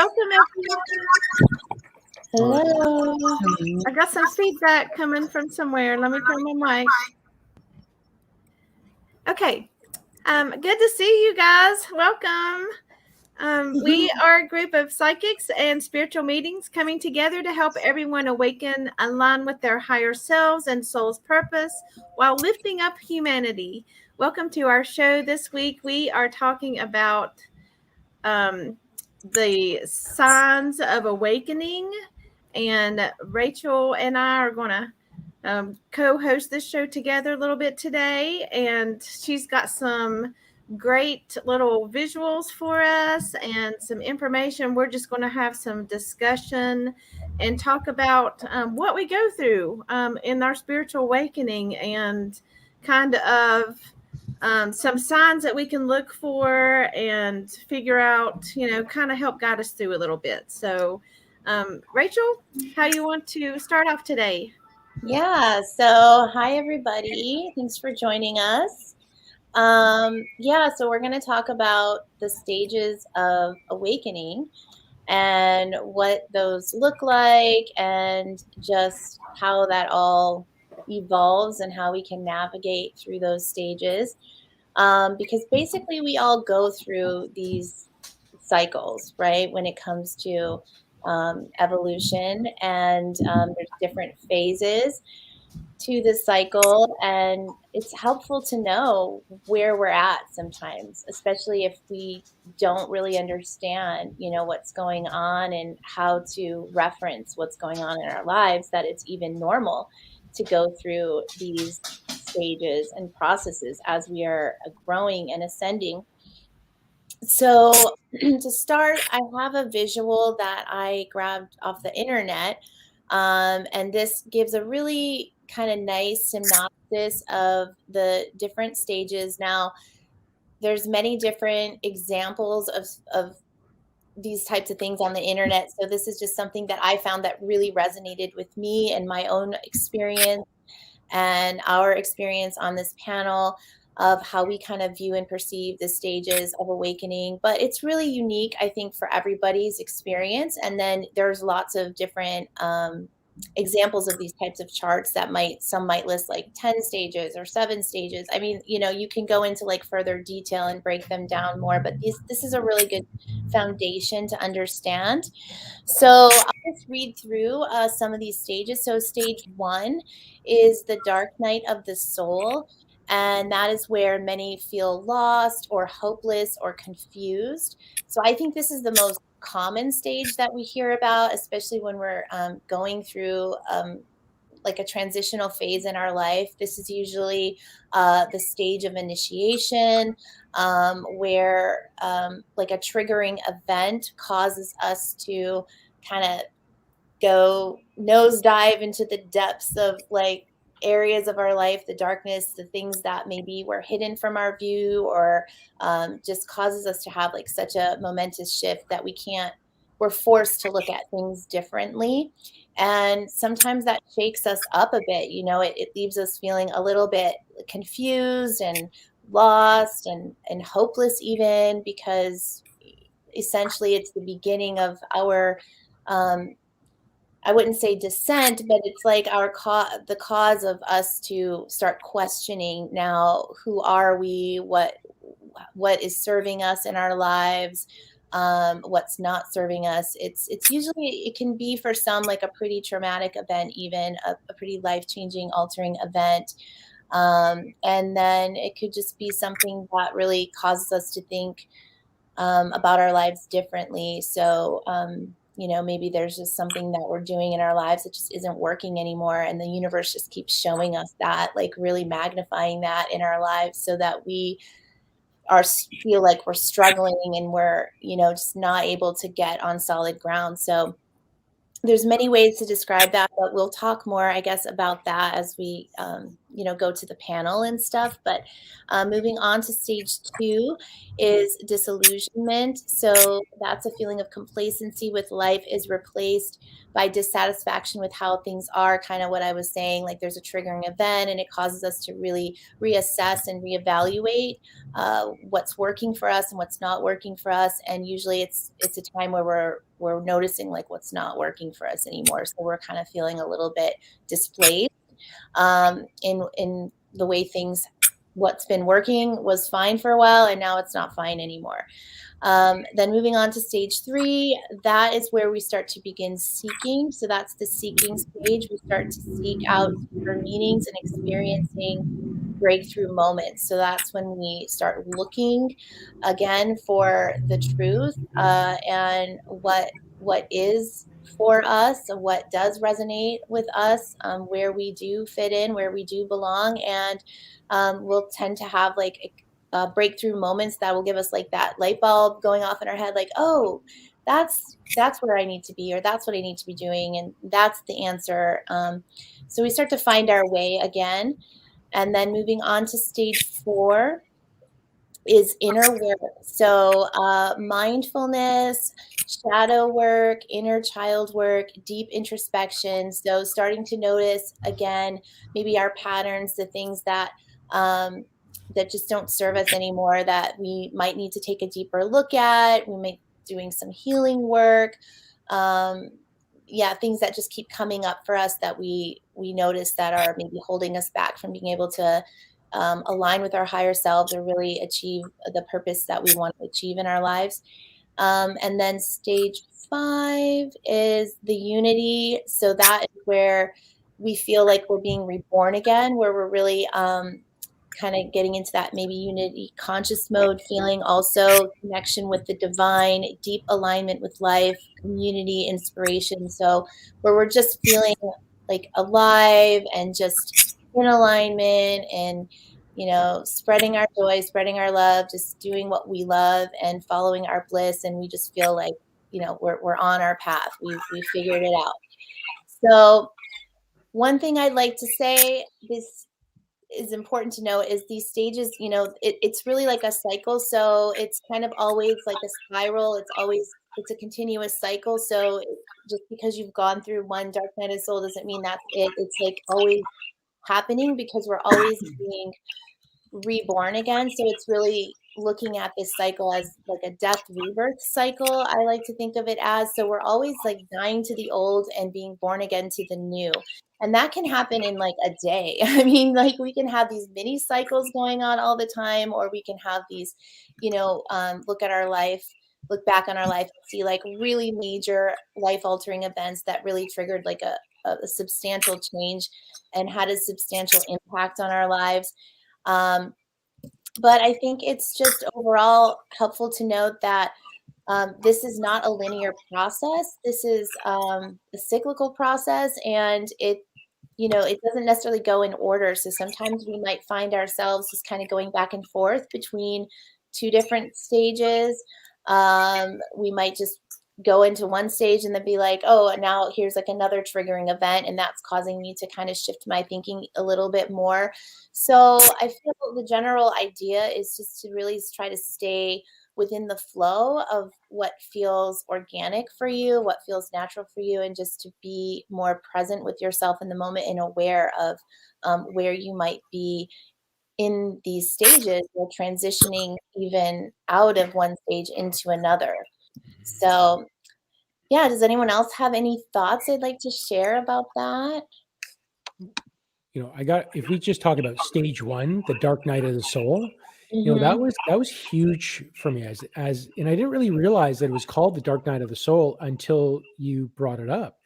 welcome everyone. Hello. I got some feedback coming from somewhere. Let me turn my mic. Okay. Good to see you guys. Welcome. We are a group of psychics and spiritual meetings coming together to help everyone awaken, align with their higher selves and soul's purpose while lifting up humanity. Welcome to our show this week. We are talking about the signs of awakening, and Rachel and I are going to co-host this show together a little bit today, and she's got some great little visuals for us and some information. We're just going to have some discussion and talk about what we go through in our spiritual awakening and kind of some signs that we can look for and figure out, kind of help guide us through a little bit. So, Rachel, how you want to start off today? Yeah, so hi everybody. Thanks for joining us. So we're going to talk about the stages of awakening and what those look like and just how that all evolves and how we can navigate through those stages. Because basically we all go through these cycles, right? When it comes to evolution, and there's different phases to the cycle, and it's helpful to know where we're at sometimes, especially if we don't really understand, what's going on and how to reference what's going on in our lives, that it's even normal to go through these stages and processes as we are growing and ascending. So to start, I have a visual that I grabbed off the internet, and this gives a really kind of nice synopsis of the different stages. Now, there's many different examples of these types of things on the internet. So this is just something that I found that really resonated with me and my own experience and our experience on this panel of how we kind of view and perceive the stages of awakening. But it's really unique, I think, for everybody's experience. And then there's lots of different examples of these types of charts that some might list like 10 stages or 7 stages. I mean, you can go into like further detail and break them down more, but this is a really good foundation to understand. So I'll just read through some of these stages. So stage 1 is the dark night of the soul. And that is where many feel lost or hopeless or confused. So I think this is the most common stage that we hear about, especially when we're going through like a transitional phase in our life. This is usually the stage of initiation, where like a triggering event causes us to kind of go nosedive into the depths of like areas of our life, the darkness, the things that maybe were hidden from our view, or just causes us to have like such a momentous shift that we're forced to look at things differently. And sometimes that shakes us up a bit. It leaves us feeling a little bit confused and lost and hopeless, even, because essentially it's the beginning of our I wouldn't say descent, but it's like the cause of us to start questioning now, who are we? What is serving us in our lives? What's not serving us? It's usually, it can be for some like a pretty traumatic event, even a pretty life-changing, altering event. And then it could just be something that really causes us to think about our lives differently. So, maybe there's just something that we're doing in our lives that just isn't working anymore. And the universe just keeps showing us that, like really magnifying that in our lives, so that we feel like we're struggling and we're, just not able to get on solid ground. So there's many ways to describe that, but we'll talk more, I guess, about that as we, go to the panel and stuff. But moving on to stage 2 is disillusionment. So that's a feeling of complacency with life is replaced by dissatisfaction with how things are, kind of what I was saying, like there's a triggering event and it causes us to really reassess and reevaluate what's working for us and what's not working for us. And usually it's a time where we're noticing like what's not working for us anymore. So we're kind of feeling a little bit displaced in the way things, what's been working was fine for a while and now it's not fine anymore. Then moving on to stage 3, that is where we start to begin seeking. So that's the seeking stage. We start to seek out deeper meanings and experiencing breakthrough moments. So that's when we start looking again for the truth and what is for us, what does resonate with us, where we do fit in, where we do belong. And we'll tend to have like breakthrough moments that will give us like that light bulb going off in our head, like, oh, that's where I need to be, or that's what I need to be doing, and that's the answer. So we start to find our way again. And then moving on to stage 4 is inner work. So mindfulness, shadow work, inner child work, deep introspection. So starting to notice again, maybe our patterns, the things that that just don't serve us anymore, that we might need to take a deeper look at. We might be doing some healing work. Things that just keep coming up for us that we notice that are maybe holding us back from being able to align with our higher selves or really achieve the purpose that we want to achieve in our lives. And then stage 5 is the unity. So that is where we feel like we're being reborn again, where we're really kind of getting into that maybe unity conscious mode, feeling also connection with the divine, deep alignment with life, community, inspiration. So where we're just feeling like alive and just in alignment and, spreading our joy, spreading our love, just doing what we love and following our bliss. And we just feel like, we're on our path. We figured it out. So one thing I'd like to say, this is important to know, is these stages, it's really like a cycle. So it's kind of always like a spiral. It's a continuous cycle. So just because you've gone through one dark night of soul doesn't mean that's it. It's like always happening because we're always being reborn again. So it's really looking at this cycle as like a death rebirth cycle, I like to think of it as. So we're always like dying to the old and being born again to the new. And that can happen in like a day. I mean, like we can have these mini cycles going on all the time, or we can have these, look at our life, look back on our life and see like really major life altering events that really triggered like a substantial change and had a substantial impact on our lives. But I think it's just overall helpful to note that this is not a linear process. This is a cyclical process, and it doesn't necessarily go in order. So sometimes we might find ourselves just kind of going back and forth between 2 different stages. We might just go into one stage and then be like, oh, now here's like another triggering event, and that's causing me to kind of shift my thinking a little bit more. So I feel the general idea is just to really try to stay within the flow of what feels organic for you, what feels natural for you, and just to be more present with yourself in the moment and aware of where you might be in these stages, or transitioning even out of one stage into another. So yeah, does anyone else have any thoughts they'd like to share about that? If we just talk about stage 1, the dark night of the soul, that Mm-hmm. was huge for me and I didn't really realize that it was called the dark night of the soul until you brought it up.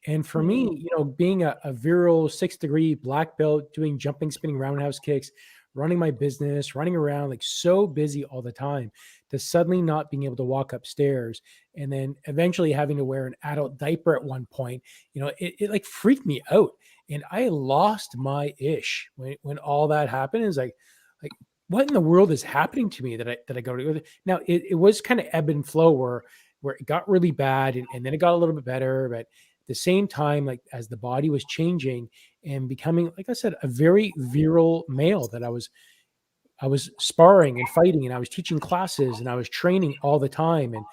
And for me, being a virile 6th-degree black belt, doing jumping, spinning roundhouse kicks, running my business, running around, like so busy all the time, to suddenly not being able to walk upstairs and then eventually having to wear an adult diaper at one point, it like freaked me out. And I lost my ish when all that happened. It's like, what in the world is happening to me that I go to? Now it was kind of ebb and flow where it got really bad and then it got a little bit better, but the same time, like as the body was changing, and becoming, like I said, a very virile male. That I was sparring and fighting, and I was teaching classes, and I was training all the time. And,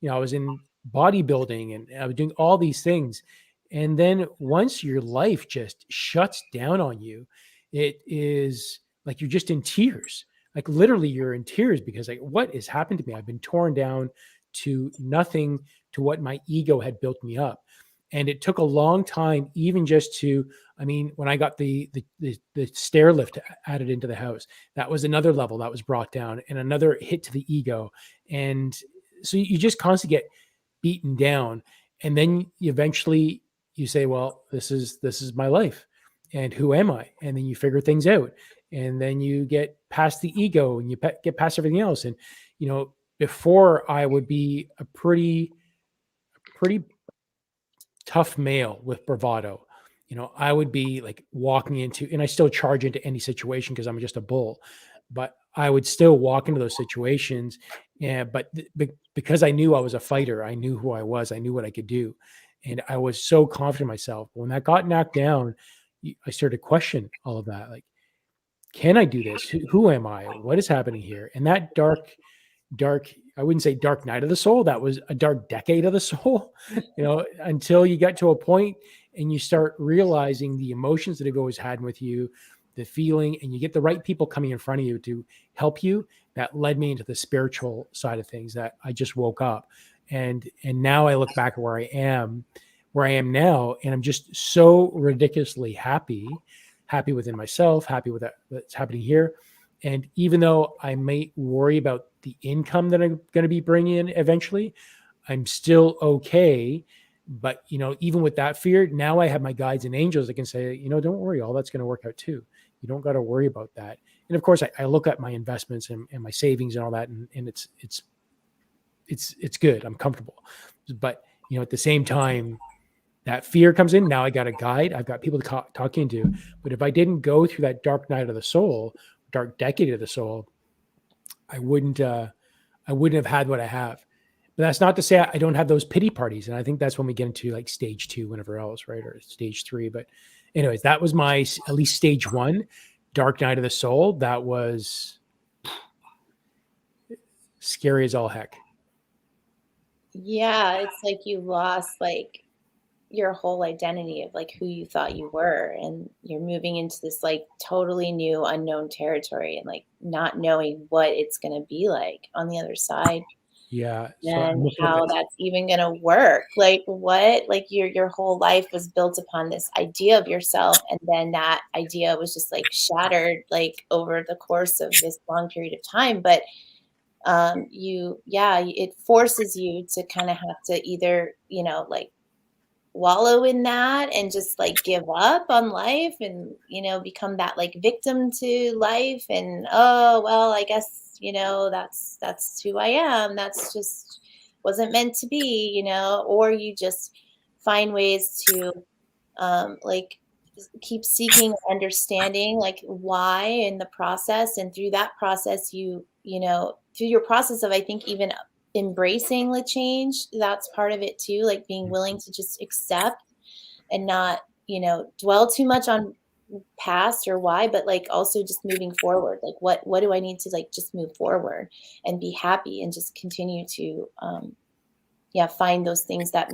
I was in bodybuilding, and I was doing all these things. And then once your life just shuts down on you, it is like you're just in tears. Like literally you're in tears, because like, what has happened to me? I've been torn down to nothing, to what my ego had built me up. And it took a long time, even just to, I mean, when I got the stair lift added into the house, that was another level that was brought down, and another hit to the ego. And so you just constantly get beaten down. And then eventually you say, well, this is my life, and who am I? And then you figure things out, and then you get past the ego, and you get past everything else. And, before, I would be a pretty tough male with bravado. I would be like walking into, and I still charge into any situation because I'm just a bull, but I would still walk into those situations. And, but because I knew I was a fighter, I knew who I was, I knew what I could do. And I was so confident in myself. When that got knocked down, I started to question all of that. Like, can I do this? Who am I? What is happening here? And that dark, I wouldn't say dark night of the soul, that was a dark decade of the soul, until you get to a point and you start realizing the emotions that have always had with you, the feeling, and you get the right people coming in front of you to help you. That led me into the spiritual side of things, that I just woke up. And now I look back at where I am now, and I'm just so ridiculously happy within myself, happy with what's happening here. And even though I may worry about the income that I'm going to be bringing in eventually, I'm still okay. But, even with that fear, now I have my guides and angels that can say, don't worry, all that's going to work out too. You don't got to worry about that. And of course, I look at my investments and my savings and all that, and it's good. I'm comfortable. But, at the same time, that fear comes in. Now I got a guide. I've got people to talk into. But if I didn't go through that dark night of the soul, dark decade of the soul, I wouldn't have had what I have. But that's not to say I don't have those pity parties. And I think that's when we get into like stage 2, whenever else, right? Or stage 3. But anyways, that was my, at least stage 1, dark night of the soul. That was scary as all heck. Yeah, it's like you lost like your whole identity of like who you thought you were, and you're moving into this like totally new unknown territory, and like not knowing what it's going to be like on the other side, Yeah. So and how that's even going to work. Like what, like your whole life was built upon this idea of yourself, and then that idea was just like shattered like over the course of this long period of time. But it forces you to kind of have to either, like wallow in that and just like give up on life, and become that like victim to life, and oh well, I guess that's who I am, that's just wasn't meant to be, or you just find ways to like keep seeking understanding like why in the process, and through that process through your process of, I think, even embracing the change, that's part of it too, like being willing to just accept and not dwell too much on past or why, but like also just moving forward, like what do I need to like just move forward and be happy and just continue to find those things that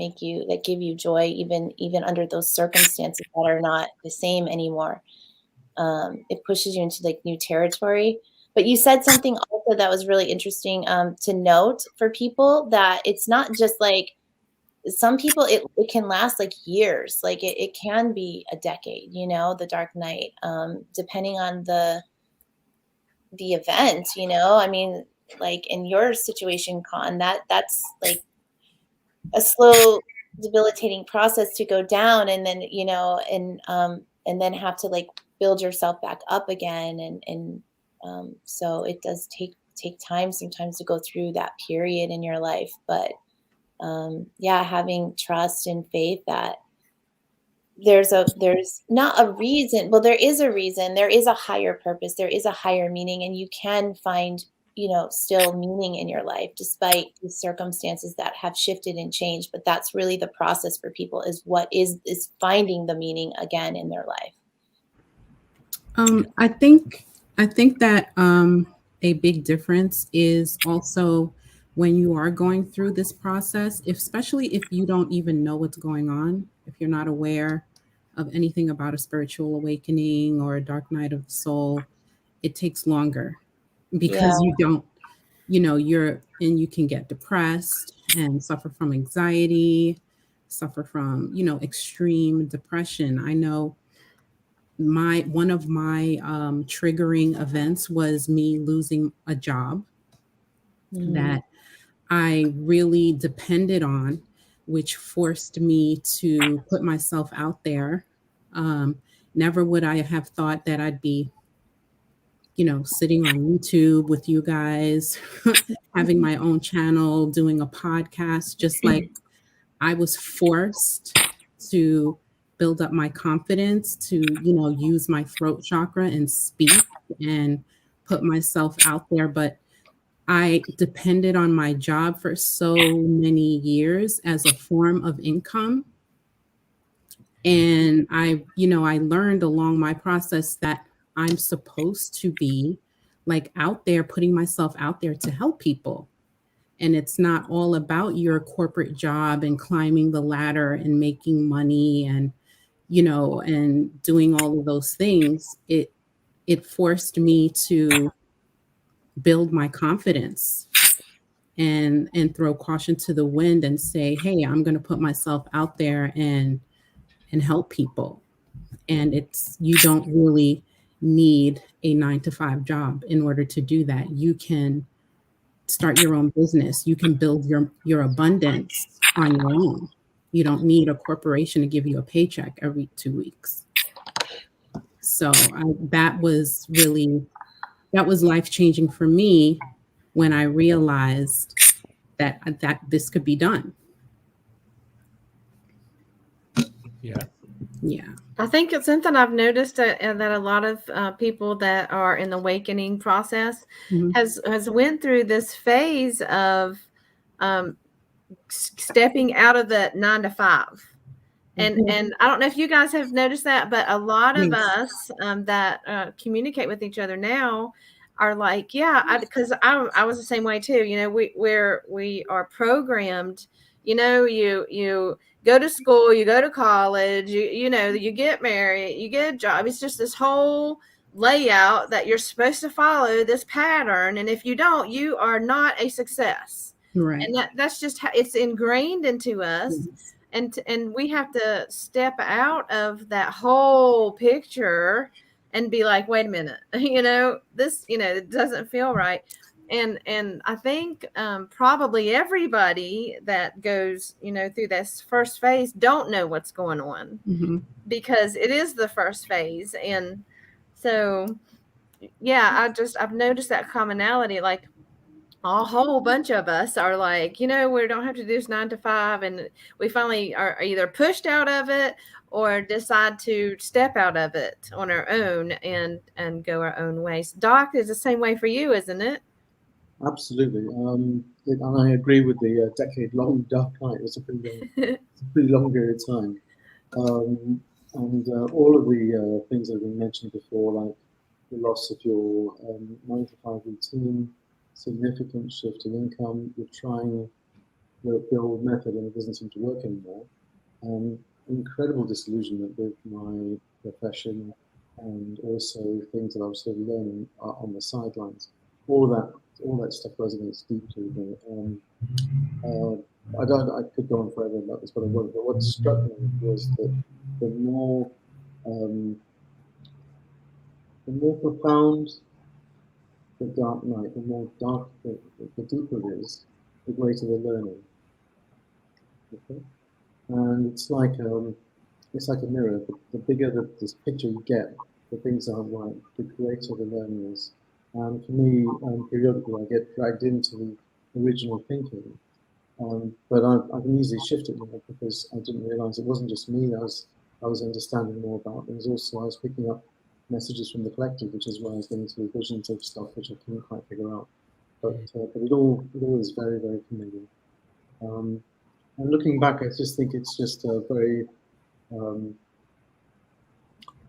give you joy, even under those circumstances that are not the same anymore. It pushes you into like new territory. But you said something also that was really interesting to note for people, that it's not just like some people, it can last like years, like it can be a decade, the dark night, depending on the event, I mean, like in your situation, Con, that's like a slow debilitating process to go down, and then and then have to like build yourself back up again, and so it does take time sometimes to go through that period in your life. But having trust and faith that there's not a reason, well, there is a reason, there is a higher purpose, there is a higher meaning, and you can find still meaning in your life despite the circumstances that have shifted and changed. But that's really the process for people, is finding the meaning again in their life. I think that a big difference is also when you are going through this process, especially if you don't even know what's going on, if you're not aware of anything about a spiritual awakening or a dark night of the soul, it takes longer Yeah. because you don't, you can get depressed and suffer from anxiety, suffer from, extreme depression. I know one of my triggering events was me losing a job Mm. that I really depended on, which forced me to put myself out there. um, Never would I have thought that I'd be, sitting on YouTube with you guys, having my own channel, doing a podcast, just like I was forced to build up my confidence to, use my throat chakra and speak and put myself out there. But I depended on my job for so many years as a form of income. And I learned along my process that I'm supposed to be like out there, putting myself out there to help people. And it's not all about your corporate job and climbing the ladder and making money and, and doing all of those things. It forced me to build my confidence and throw caution to the wind and say, hey, I'm going to put myself out there and help people. And you don't really need a 9 to 5 job in order to do that. You can start your own business. You can build your abundance on your own. You don't need a corporation to give you a paycheck every 2 weeks. So that was life-changing for me when I realized that this could be done. Yeah. Yeah. I think it's something I've noticed that a lot of people that are in the awakening process Mhm. has went through this phase of um, stepping out of the 9 to 5. And Mhm. and I don't know if you guys have noticed that, but a lot of Yes. us that communicate with each other now are like, yeah, because I was the same way too. We are programmed. You go to school, you go to college, you get married, you get a job. It's just this whole layout that you're supposed to follow this pattern, and if you don't, you are not a success. Right. And that's just how it's ingrained into us. Yes. And we have to step out of that whole picture and be like, wait a minute, this, it doesn't feel right. And I think probably everybody that goes, through this first phase don't know what's going on Mm-hmm. because it is the first phase. And so, yeah, I've noticed that commonality. Like, a whole bunch of us are like, we don't have to do this 9 to 5. And we finally are either pushed out of it or decide to step out of it on our own and go our own ways. Doc, is the same way for you, isn't it? Absolutely. And I agree with the decade-long dark night. It's a pretty long period of time. And all of the things that have been mentioned before, like the loss of your 9 to 5 routine, significant shift in income, you're trying the old method and it doesn't seem to work anymore. Incredible disillusionment with my profession and also things that I was sort of learning on the sidelines. All that stuff resonates deeply with me. I could go on forever about this, but I won't. But what struck me was that the more um, profound the dark night, the more dark, the deeper it is, the greater the learning. Okay? And it's like a mirror. The bigger this picture you get, the things aren't right, the greater the learning is. And for me, periodically I get dragged into the original thinking. But I can easily shift it now because I didn't realize it wasn't just me that I was understanding more about. There was also, I was picking up messages from the collective, which is where I was getting to the visions of stuff which I couldn't quite figure out. But it all is very, very familiar. And looking back, I just think it's just a very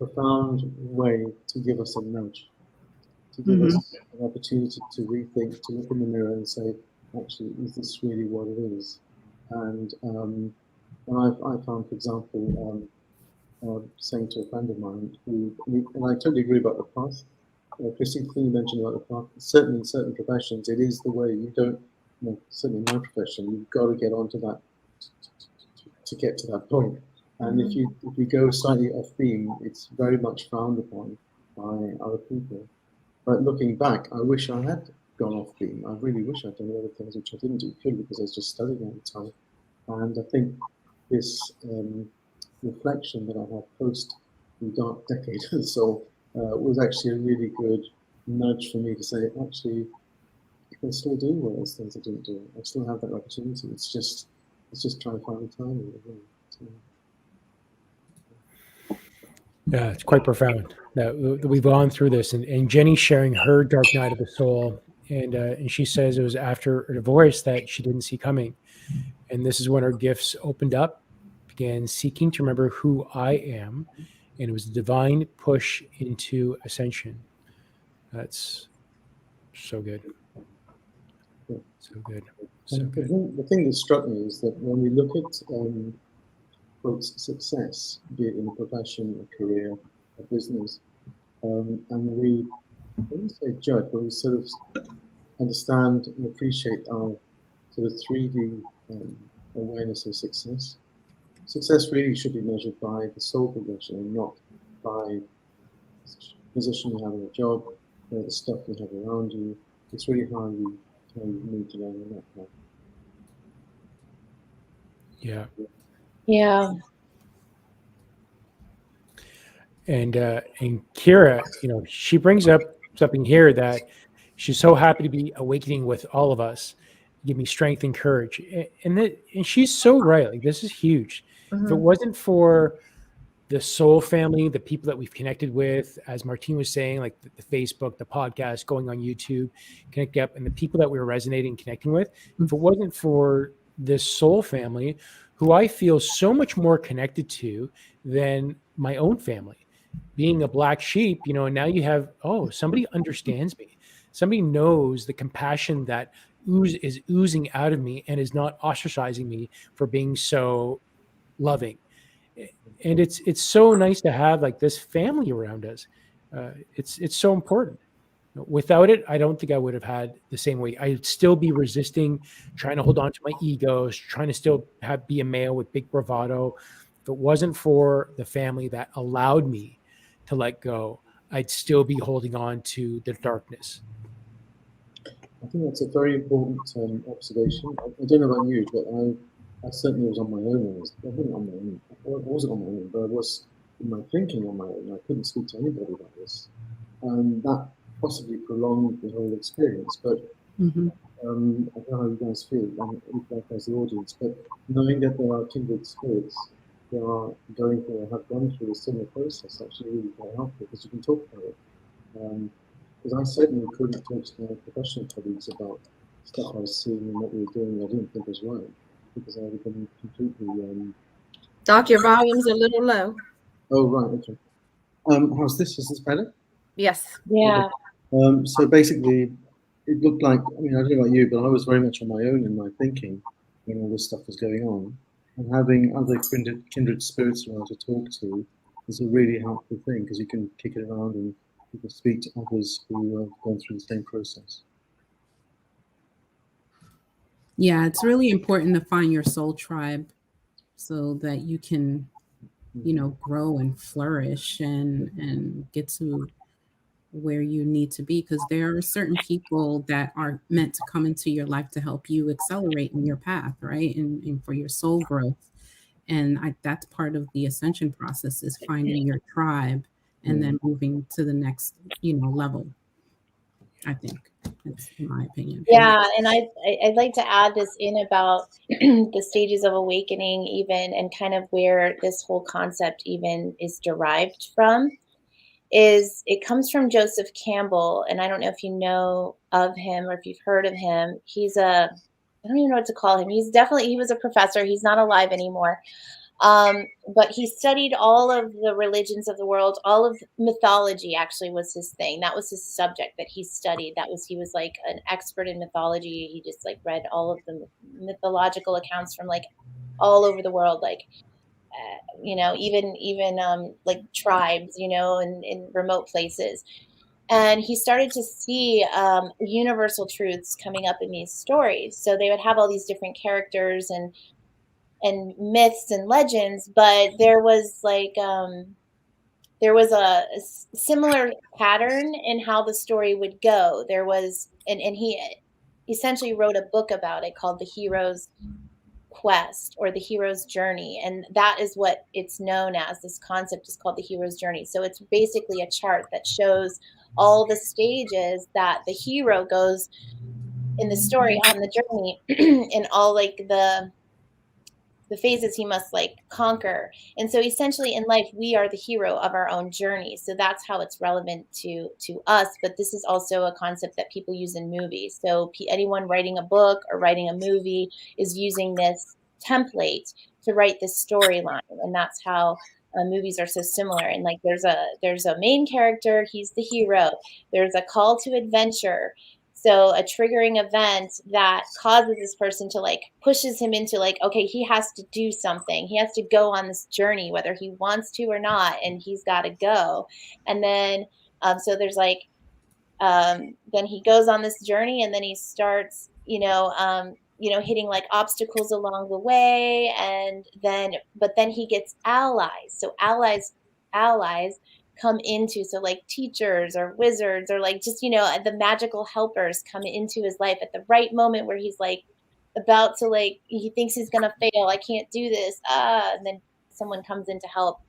profound way to give us a nudge, to give us an opportunity to rethink, to look in the mirror and say, actually, is this really what it is? And I found, for example, saying to a friend of mine, and I totally agree about the path. Kristie, you mentioned about the path. Certainly, in certain professions, it is the way. You don't, certainly in my profession, you've got to get onto that to get to that point. And if you go slightly off beam, it's very much frowned upon by other people. But looking back, I wish I had gone off beam. I really wish I'd done the other things which I didn't do, purely because I was just studying all the time. And I think this reflection that I had post the dark decade of the soul was actually a really good nudge for me to say, actually, I can still do all those things I didn't do. I still have that opportunity. It's just trying to find the time. Yeah, it's quite profound that we've gone through this, and Jenny sharing her dark night of the soul, and she says it was after a divorce that she didn't see coming, and this is when her gifts opened up, began seeking to remember who I am, and it was a divine push into ascension. That's so good, so good, so good. The thing that struck me is that when we look at quote, success, be it in a profession, a career, a business, and we, I wouldn't say judge, but we sort of understand and appreciate our sort of 3D awareness of success. Success really should be measured by the soul progression and not by the position you have in a job, the stuff you have around you. It's really how you need to learn in that path. Yeah. Yeah. And Kira, she brings up something here that she's so happy to be awakening with all of us, give me strength and courage, and she's so right. Like, this is huge. If it wasn't for the soul family, the people that we've connected with, as Martine was saying, like the Facebook, the podcast, going on YouTube, connect up, and the people that we were resonating and connecting with, if it wasn't for this soul family, who I feel so much more connected to than my own family, being a black sheep, and now you have, somebody understands me. Somebody knows the compassion that is oozing out of me and is not ostracizing me for being so loving. And it's so nice to have like this family around us. It's so important. Without it, I don't think I would have had the same way. I'd still be resisting, trying to hold on to my egos, trying to still be a male with big bravado. If it wasn't for the family that allowed me to let go, I'd still be holding on to the darkness. I think that's a very important observation. I don't know about you, but I certainly was on my own. I wasn't on my own. I wasn't on my own, but I was in my thinking on my own. I couldn't speak to anybody about this. And that possibly prolonged the whole experience. But I don't know how you guys feel, like as the audience, but knowing that there are kindred spirits that are going through or have gone through a similar process actually really quite helpful, because you can talk about it. Because I certainly couldn't talk to my professional colleagues about stuff I was seeing and what we were doing I didn't think was right, because I would have been completely... Doc, your volume's a little low. Oh, right, okay. How's this? Is this better? Yes. Yeah. So basically, it looked like, I don't know about you, but I was very much on my own in my thinking when all this stuff was going on. And having other kindred spirits around to talk to is a really helpful thing, because you can kick it around and you can speak to others who have gone through the same process. Yeah, it's really important to find your soul tribe so that you can, grow and flourish and get to where you need to be, because there are certain people that are meant to come into your life to help you accelerate in your path, right? And for your soul growth. And that's part of the ascension process, is finding your tribe and then moving to the next, level. I think that's my opinion. Yeah, and I'd like to add this in about the stages of awakening, even, and kind of where this whole concept even is derived from. Is it comes from Joseph Campbell, and I don't know if you know of him or if you've heard of him. I don't even know what to call him. He was a professor. He's not alive anymore. But he studied all of the religions of the world. All of mythology actually was his thing. That was his subject that he studied. He was like an expert in mythology. He just like read all of the mythological accounts from like all over the world, like even like tribes, in remote places. And he started to see universal truths coming up in these stories. So they would have all these different characters and myths and legends, but there was a similar pattern in how the story would go. There was, and he essentially wrote a book about it called The Hero's Quest or The Hero's Journey. And that is what it's known as. This concept is called The Hero's Journey. So it's basically a chart that shows all the stages that the hero goes in the story on the journey and all like the phases he must like conquer. And so essentially in life, we are the hero of our own journey. So that's how it's relevant to us. But this is also a concept that people use in movies. So anyone writing a book or writing a movie is using this template to write this storyline. And that's how movies are so similar. And like there's a main character, he's the hero. There's a call to adventure. So a triggering event that causes this person to like pushes him into like, okay, he has to do something. He has to go on this journey, whether he wants to or not, and he's got to go. And then, so there's like, then he goes on this journey, and then he starts, hitting like obstacles along the way, but then he gets allies. So allies come into, so like teachers or wizards or like just the magical helpers come into his life at the right moment where he's like about to like he thinks he's gonna fail. I can't do this, and then someone comes in to help.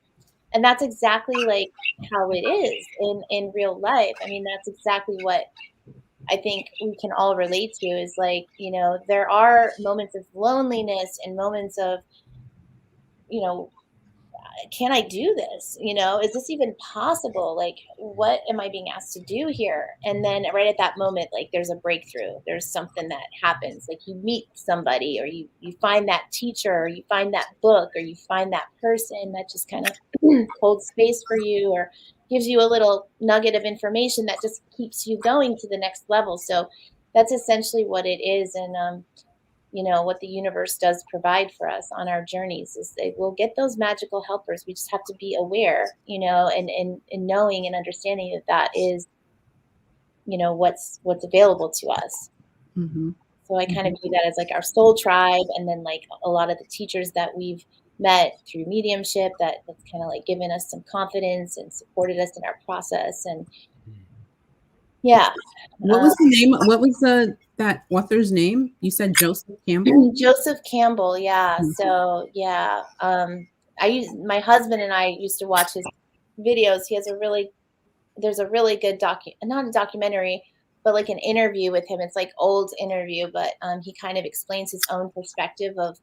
And that's exactly like how it is in real life. I mean, that's exactly what I think we can all relate to, is like, there are moments of loneliness and moments of, can I do this? Is this even possible? Like, what am I being asked to do here? And then right at that moment, like there's a breakthrough. There's something that happens. Like you meet somebody, or you find that teacher, or you find that book, or you find that person that just kind of holds space for you, or gives you a little nugget of information that just keeps you going to the next level. So that's essentially what it is. And, what the universe does provide for us on our journeys is we'll get those magical helpers. We just have to be aware, and knowing and understanding that is, what's available to us. Mm-hmm. So I kind of view that as like our soul tribe. And then like a lot of the teachers that we've met through mediumship, that's kind of like given us some confidence and supported us in our process. And yeah. What was the name? What was that author's name? You said Joseph Campbell? Joseph Campbell. Yeah. Mm-hmm. So yeah. My husband and I used to watch his videos. There's a really good not a documentary, but like an interview with him. It's like old interview, but he kind of explains his own perspective of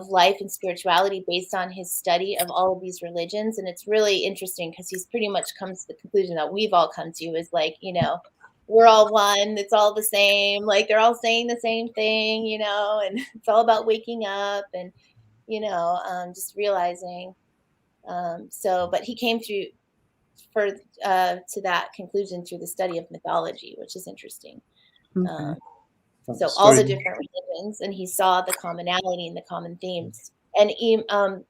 life and spirituality based on his study of all of these religions. And it's really interesting because he's pretty much comes to the conclusion that we've all come to, is like, we're all one. It's all the same. Like they're all saying the same thing, and it's all about waking up and, just realizing. But he came to that conclusion through the study of mythology, which is interesting. Okay. So all the different religions, and he saw the commonality and the common themes. And the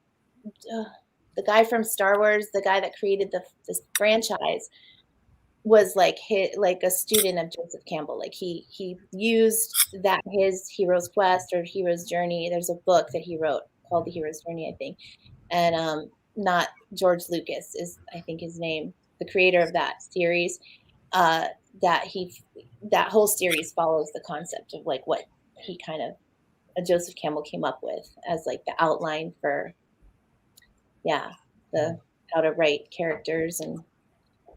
guy from Star Wars, the guy that created this franchise, was like a student of Joseph Campbell. Like he used that, his Hero's Quest or Hero's Journey. There's a book that he wrote called The Hero's Journey, I think. And not George Lucas is, I think, his name, the creator of that series. That whole series follows the concept of like what he kind of Joseph Campbell came up with as like the outline for how to write characters and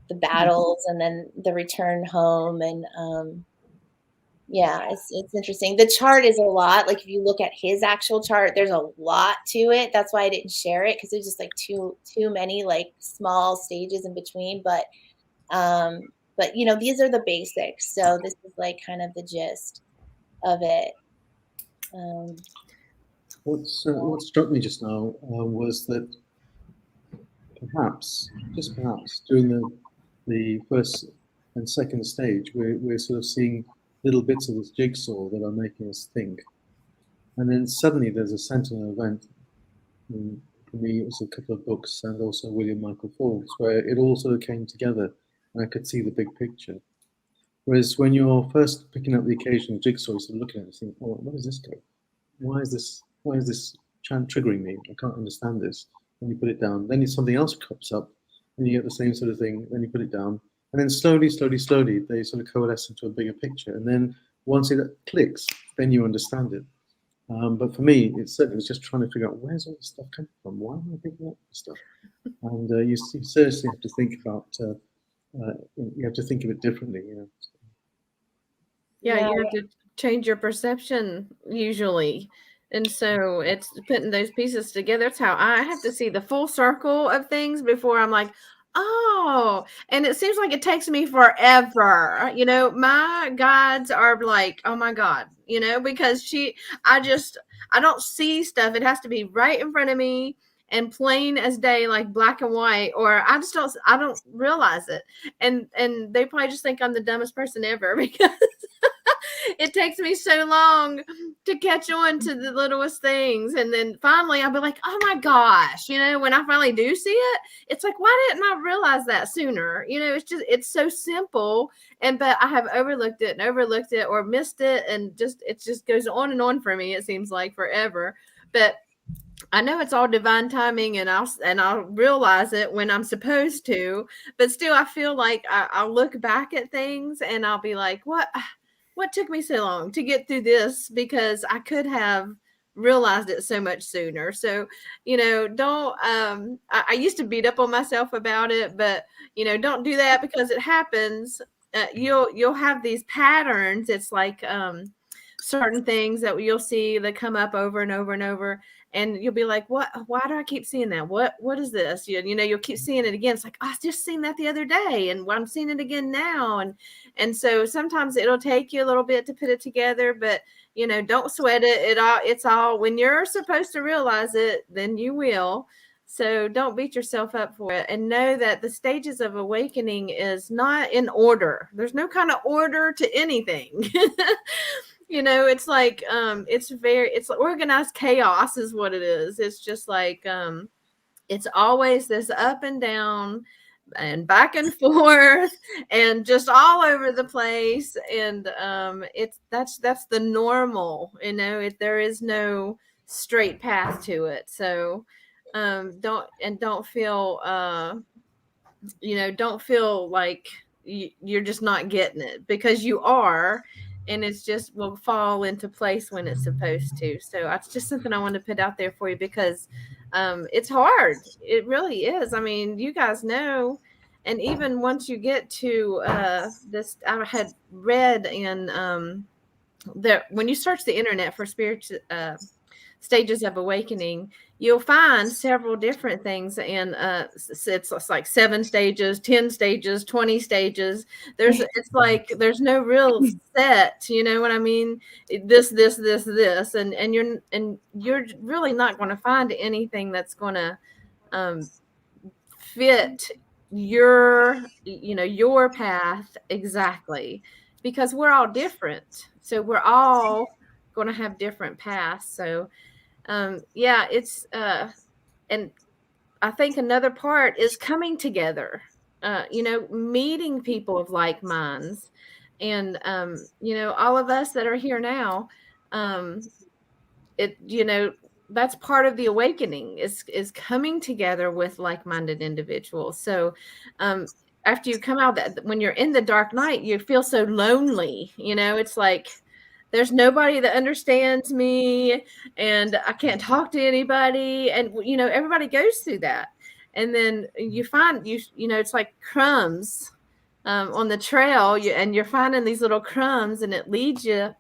the battles and then the return home. And it's interesting. The chart is a lot. Like if you look at his actual chart, there's a lot to it. That's why I didn't share it, because there's just like too many like small stages in between. But these are the basics. So this is like kind of the gist of it. What struck me just now was that perhaps, just perhaps, during the first and second stage, we're sort of seeing little bits of this jigsaw that are making us think, and then suddenly there's a sentinel event. And for me, it was a couple of books and also William Michael Forbes, where it all sort of came together, and I could see the big picture. Whereas when you're first picking up the occasional jigsaw, you're sort of looking at it and think, "Oh, where does this go? Why is this triggering me? I can't understand this." And you put it down. Then something else crops up, and you get the same sort of thing. Then you put it down, and then slowly, they sort of coalesce into a bigger picture. And then once it clicks, then you understand it. But for me, it certainly was just trying to figure out where's all this stuff coming from. Why am I picking up this stuff? And you seriously have to think about. You have to think of it differently. Yeah, you have to change your perception usually. And so it's putting those pieces together. That's how I have to see the full circle of things before I'm like, oh, and it seems like it takes me forever. My guides are like, oh my God, because I don't see stuff. It has to be right in front of me and plain as day, like black and white, or I don't realize it. And they probably just think I'm the dumbest person ever because it takes me so long to catch on to the littlest things. And then finally I'll be like, oh my gosh, when I finally do see it, it's like, why didn't I realize that sooner? It's so simple. But I have overlooked it or missed it. And it just goes on and on for me. It seems like forever, but I know it's all divine timing, and I'll realize it when I'm supposed to, but still I feel like I'll look back at things and I'll be like, what took me so long to get through this? Because I could have realized it so much sooner. So, don't, I used to beat up on myself about it, but don't do that because it happens. You'll have these patterns. It's like, certain things that you'll see that come up over and over and over, and you'll be like, why do I keep seeing that? What is this? You'll keep seeing it again. It's like, I just seen that the other day and I'm seeing it again now. And so sometimes it'll take you a little bit to put it together, but don't sweat it. It's all when you're supposed to realize it, then you will. So don't beat yourself up for it, and know that the stages of awakening is not in order. There's no kind of order to anything. It's like, it's organized chaos is what it is. It's just like, it's always this up and down and back and forth and just all over the place. And, that's the normal, there is no straight path to it. So, don't feel like you're just not getting it, because you are. And it's just will fall into place when it's supposed to. So that's just something I want to put out there for you, because it's hard. It really is. I mean, you guys know. And even once you get to this, I had read in when you search the internet for spiritual stages of awakening, you'll find several different things. And it's like 7 stages, 10 stages, 20 stages. It's like there's no real set, you know what I mean? This, and you're really not going to find anything that's going to fit your path exactly, because we're all different. So we're all going to have different paths. So it's and I think another part is coming together, meeting people of like minds. And all of us that are here now, that's part of the awakening is coming together with like-minded individuals. So after you come out, that when you're in the dark night, you feel so lonely. It's like there's nobody that understands me, and I can't talk to anybody. And everybody goes through that. And then you find it's like crumbs on the trail, and you're finding these little crumbs, and it leads you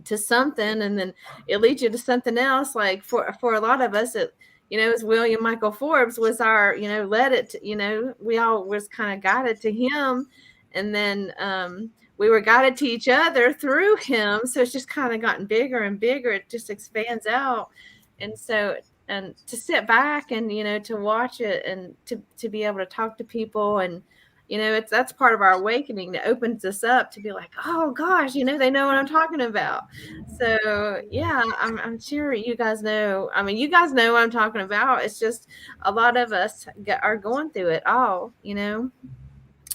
to something, and then it leads you to something else. Like for a lot of us, it as William Michael Forbes was our led it to, we all was kind of guided to him, and then we were guided to each other through him. So it's just kind of gotten bigger and bigger. It just expands out. And so, and to sit back and, you know, to watch it and to be able to talk to people, and, you know, that's part of our awakening that opens us up to be like, oh gosh, you know, they know what I'm talking about. So yeah, I'm sure you guys know. I mean, you guys know what I'm talking about. It's just a lot of us are going through it all, you know,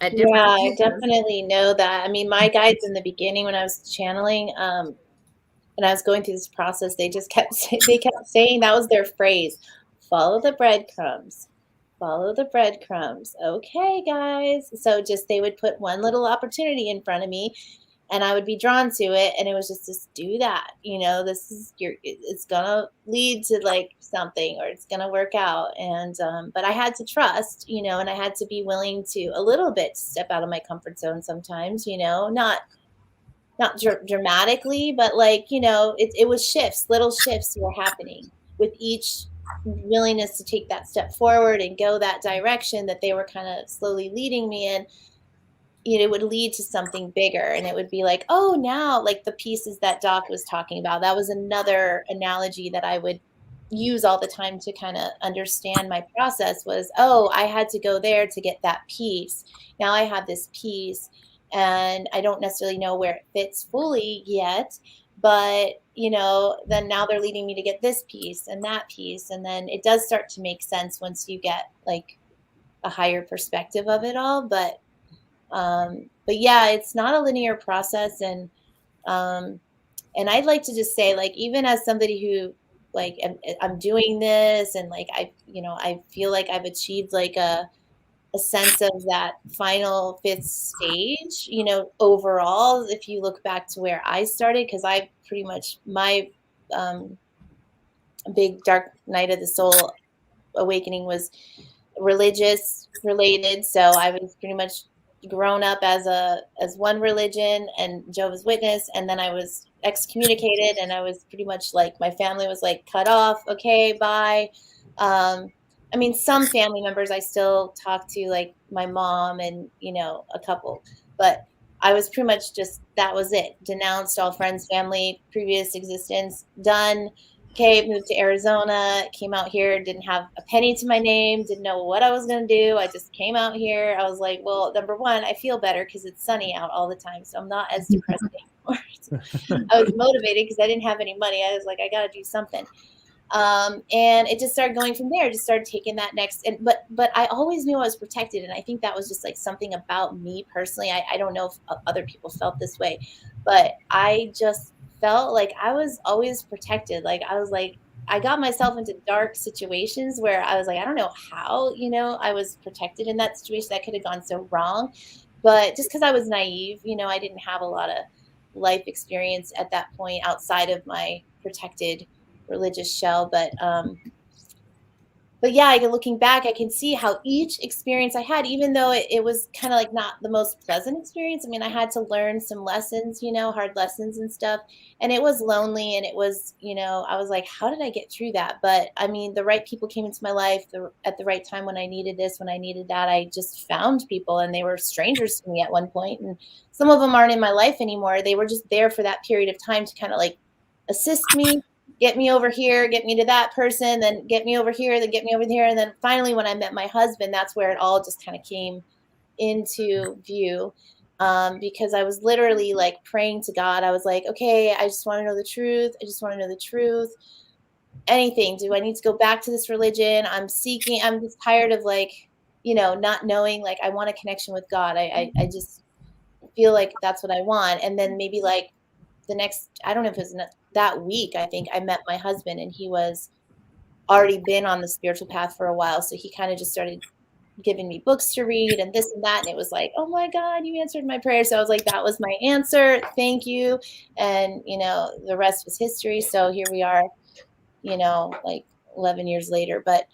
at different Yeah, I stages. definitely know that. I mean, my guides in the beginning when I was channeling, and I was going through this process, they just kept saying that was their phrase, follow the breadcrumbs. Follow the breadcrumbs. Okay, guys. So just they would put one little opportunity in front of me and I would be drawn to it, and it was just do that. You know, this is it's gonna lead to like something, or it's gonna work out. And but I had to trust, you know, and I had to be willing to a little bit step out of my comfort zone sometimes, you know, not dramatically, but like, you know, it was shifts, little shifts were happening with each willingness to take that step forward and go that direction that they were kind of slowly leading me in. You know, it would lead to something bigger, and it would be like, oh, now like the pieces that Doc was talking about, that was another analogy that I would use all the time to kind of understand my process was, oh, I had to go there to get that piece. Now I have this piece, and I don't necessarily know where it fits fully yet, but you know, then now they're leading me to get this piece and that piece, and then it does start to make sense once you get like a higher perspective of it all. But yeah, it's not a linear process. And I'd like to just say, like, even as somebody who like I'm doing this, and like you know, I feel like I've achieved like a sense of that final fifth stage, you know, overall, if you look back to where I started, because I pretty much my big dark night of the soul awakening was religious related. So I was pretty much grown up as one religion and Jehovah's Witness, and then I was excommunicated, and I was pretty much like, my family was like cut off. Okay, bye. I mean, some family members I still talk to, like my mom and, you know, a couple, but I was pretty much just, that was it. Denounced all friends, family, previous existence, done. Okay, moved to Arizona, came out here, didn't have a penny to my name, didn't know what I was going to do. I just came out here. I was like, well, number one, I feel better because it's sunny out all the time, so I'm not as depressed anymore. I was motivated because I didn't have any money. I was like, I got to do something. And it just started going from there. Just started taking that next, and but I always knew I was protected, and I think that was just like something about me personally. I don't know if other people felt this way, but I just felt like I was always protected. Like I was like, I got myself into dark situations where I was like, I don't know how, you know, I was protected in that situation that could have gone so wrong, but just because I was naive, you know, I didn't have a lot of life experience at that point outside of my protected religious shell. But yeah, looking back, I can see how each experience I had, even though it was kind of like not the most pleasant experience. I mean, I had to learn some lessons, you know, hard lessons and stuff. And it was lonely, and it was, you know, I was like, how did I get through that? But I mean, the right people came into my life at the right time when I needed this, when I needed that. I just found people, and they were strangers to me at one point. And some of them aren't in my life anymore. They were just there for that period of time to kind of like assist me, get me over here, get me to that person, then get me over here, then get me over here. And then finally, when I met my husband, that's where it all just kind of came into view. Because I was literally like praying to God. I was like, okay, I just want to know the truth. I just want to know the truth. Anything. Do I need to go back to this religion? I'm just tired of like, you know, not knowing. Like, I want a connection with God. I just feel like that's what I want. And then maybe like the next, I don't know if it was that week, I think I met my husband, and he was already been on the spiritual path for a while. So he kind of just started giving me books to read and this and that. And it was like, oh my God, you answered my prayer. So I was like, that was my answer. Thank you. And, you know, the rest was history. So here we are, you know, like 11 years later. But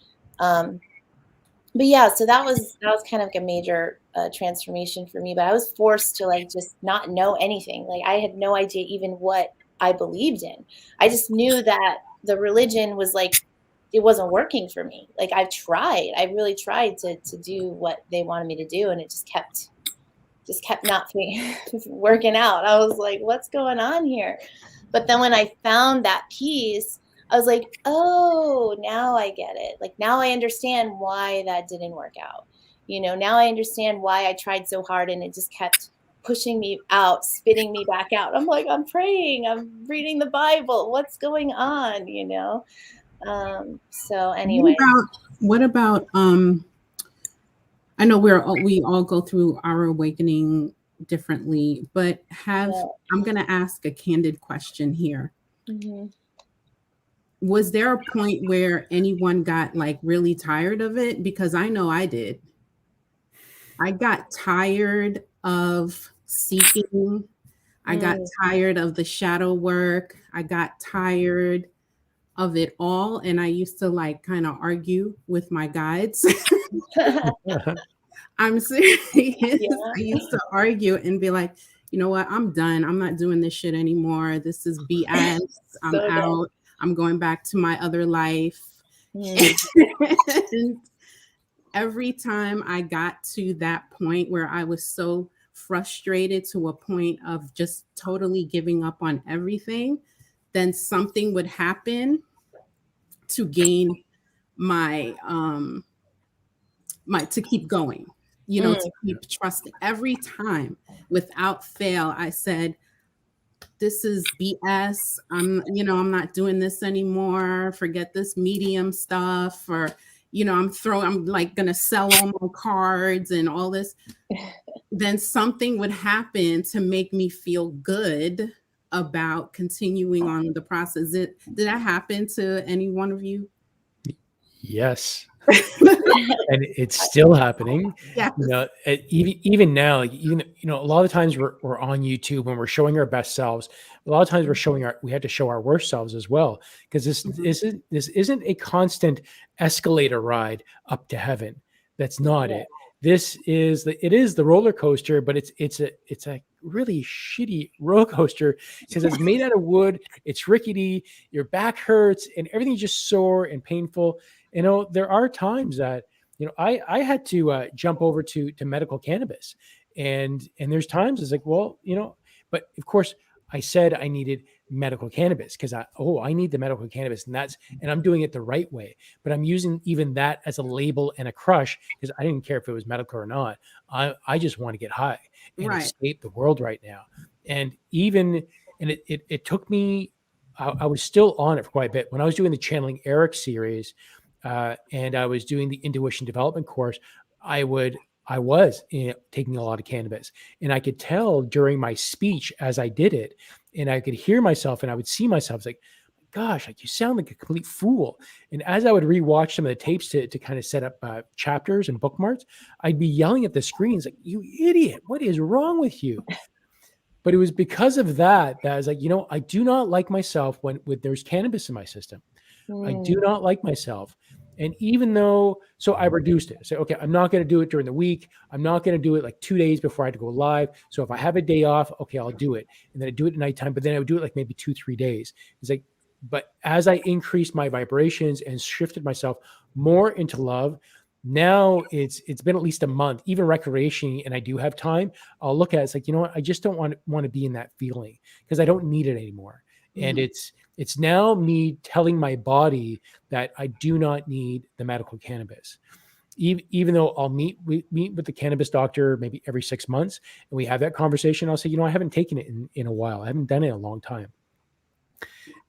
yeah, so that was kind of like a major transformation for me. But I was forced to like just not know anything. Like I had no idea even what I believed in. I just knew that the religion was like, it wasn't working for me. Like I really tried to do what they wanted me to do, and it just kept not working out. I was like, what's going on here? But then when I found that peace, I was like, oh, now I get it. Like, now I understand why that didn't work out. Now I understand why I tried so hard and it just kept pushing me out, spitting me back out. I'm like, I'm praying, I'm reading the Bible. What's going on? So anyway. What about I know we all go through our awakening differently, but I'm going to ask a candid question here. Mm-hmm. Was there a point where anyone got like really tired of it? Because I know I did. I got tired of seeking. I got tired of the shadow work. I got tired of it all. And I used to like kind of argue with my guides. I'm serious. Yeah. I used to argue and be like, you know what? I'm done. I'm not doing this shit anymore. This is BS. I'm out. I'm going back to my other life. And every time I got to that point where I was so frustrated to a point of just totally giving up on everything, then something would happen to gain my to keep going, to keep trusting. Every time without fail, I said, this is BS. I'm not doing this anymore. Forget this medium stuff. Or, I'm like going to sell all my cards and all this. Then something would happen to make me feel good about continuing on the process. Did that happen to any one of you? Yes. And it's still happening. Yes. Even now, like a lot of times we're on YouTube when we're showing our best selves. A lot of times we have to show our worst selves as well, because this isn't a constant escalator ride up to heaven. That's not it. This is the roller coaster, but it's a really shitty roller coaster because it's made out of wood. It's rickety. Your back hurts and everything's just sore and painful. There are times that, I had to jump over to medical cannabis, and there's times it's like, well, but of course I said I needed medical cannabis because I need the medical cannabis, and I'm doing it the right way. But I'm using even that as a label and a crush because I didn't care if it was medical or not. I just want to get high and escape the world right now. And it took me. I was still on it for quite a bit when I was doing the Channeling Eric series. And I was doing the intuition development course. I was taking a lot of cannabis, and I could tell during my speech as I did it, and I could hear myself, and I would see myself like, gosh, like you sound like a complete fool. And as I would rewatch some of the tapes to kind of set up chapters and bookmarks, I'd be yelling at the screens like, you idiot, what is wrong with you? But it was because of that I was like, I do not like myself when there's cannabis in my system. I do not like myself. And even though, so I reduced it. I said, okay, I'm not going to do it during the week. I'm not going to do it like 2 days before I had to go live. So if I have a day off, okay, I'll do it. And then I do it at nighttime, but then I would do it like maybe 2-3 days. It's like, but as I increased my vibrations and shifted myself more into love, now it's been at least a month, even recreation, and I do have time. I'll look at it. It's like, you know what? I just don't want to be in that feeling because I don't need it anymore. And it's now me telling my body that I do not need the medical cannabis. Even though we meet with the cannabis doctor maybe every 6 months and we have that conversation, I'll say, I haven't taken it in a while. I haven't done it in a long time.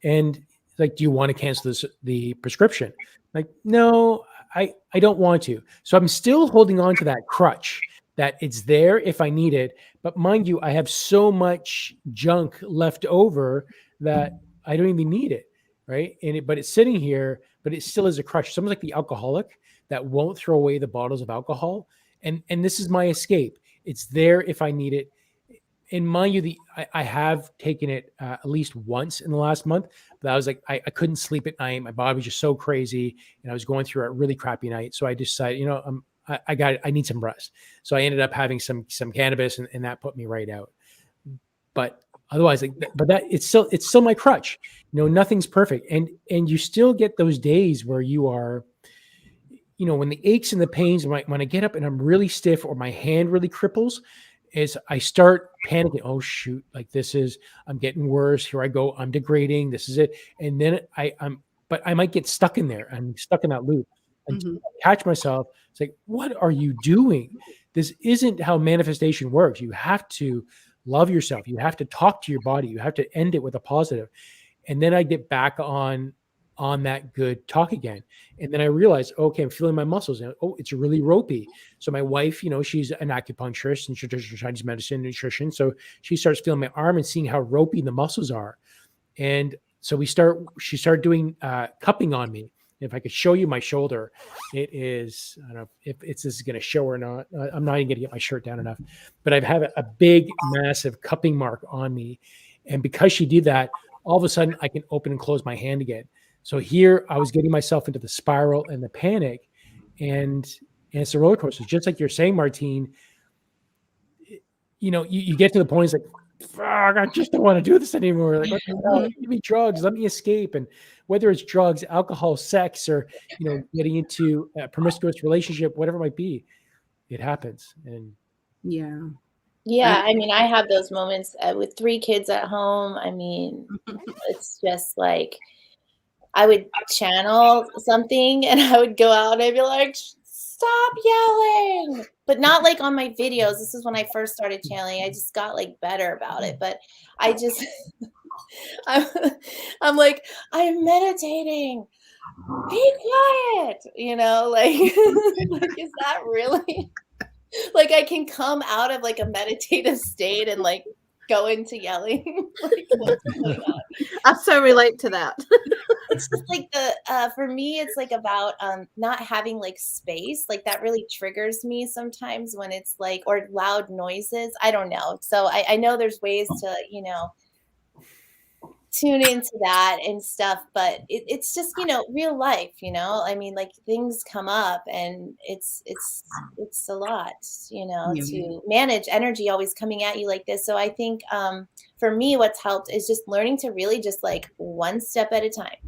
And like, do you want to cancel the prescription? Like, no, I don't want to. So I'm still holding on to that crutch that it's there if I need it. But mind you, I have so much junk left over that I don't even need it, right? But it's sitting here, but it still is a crutch. Someone's like the alcoholic that won't throw away the bottles of alcohol. And this is my escape. It's there if I need it. And mind you, I have taken it at least once in the last month, but I was like, I couldn't sleep at night. My body was just so crazy, and I was going through a really crappy night. So I decided, I need some rest. So I ended up having some cannabis, and that put me right out. But otherwise, it's still my crutch. Nothing's perfect, and you still get those days where you are, when the aches and the pains, when I get up and I'm really stiff or my hand really cripples, is I start panicking. Oh shoot! Like I'm getting worse. Here I go. I'm degrading. This is it. And then but I might get stuck in there. I'm stuck in that loop until I catch myself. It's like, what are you doing? This isn't how manifestation works. You have to love yourself. You have to talk to your body. You have to end it with a positive. And then I get back on that good talk again. And then I realize, okay, I'm feeling my muscles. And, oh, it's really ropey. So my wife, she's an acupuncturist and traditional Chinese medicine, nutrition. So she starts feeling my arm and seeing how ropey the muscles are. And so she started doing cupping on me. If I could show you my shoulder, it is, I don't know if this is going to show or not. I'm not even going to get my shirt down enough, but I've had a big, massive cupping mark on me. And because she did that, all of a sudden I can open and close my hand again. So here I was getting myself into the spiral and the panic, and it's a roller coaster. Just like you're saying, Martine, you get to the point, it's like, fuck, I just don't want to do this anymore. Like, give me drugs, let me escape. And whether it's drugs, alcohol, sex, or, getting into a promiscuous relationship, whatever it might be, it happens. And yeah, I mean, I have those moments with 3 kids at home. I mean, it's just like, I would channel something and I would go out and I'd be like, stop yelling, but not like on my videos. This is when I first started channeling. I just got like better about it, but I just, I'm like, I'm meditating, be quiet, like, like, is that really, like, I can come out of like a meditative state and like go into yelling. Like, what's going on? I so relate to that. It's just like for me, it's like about not having like space. Like that really triggers me sometimes when it's like, or loud noises. I don't know. So I know there's ways to, tune into that and stuff, but it's just, real life, I mean, like things come up and it's a lot, to manage energy always coming at you like this. So I think for me, what's helped is just learning to really just like one step at a time.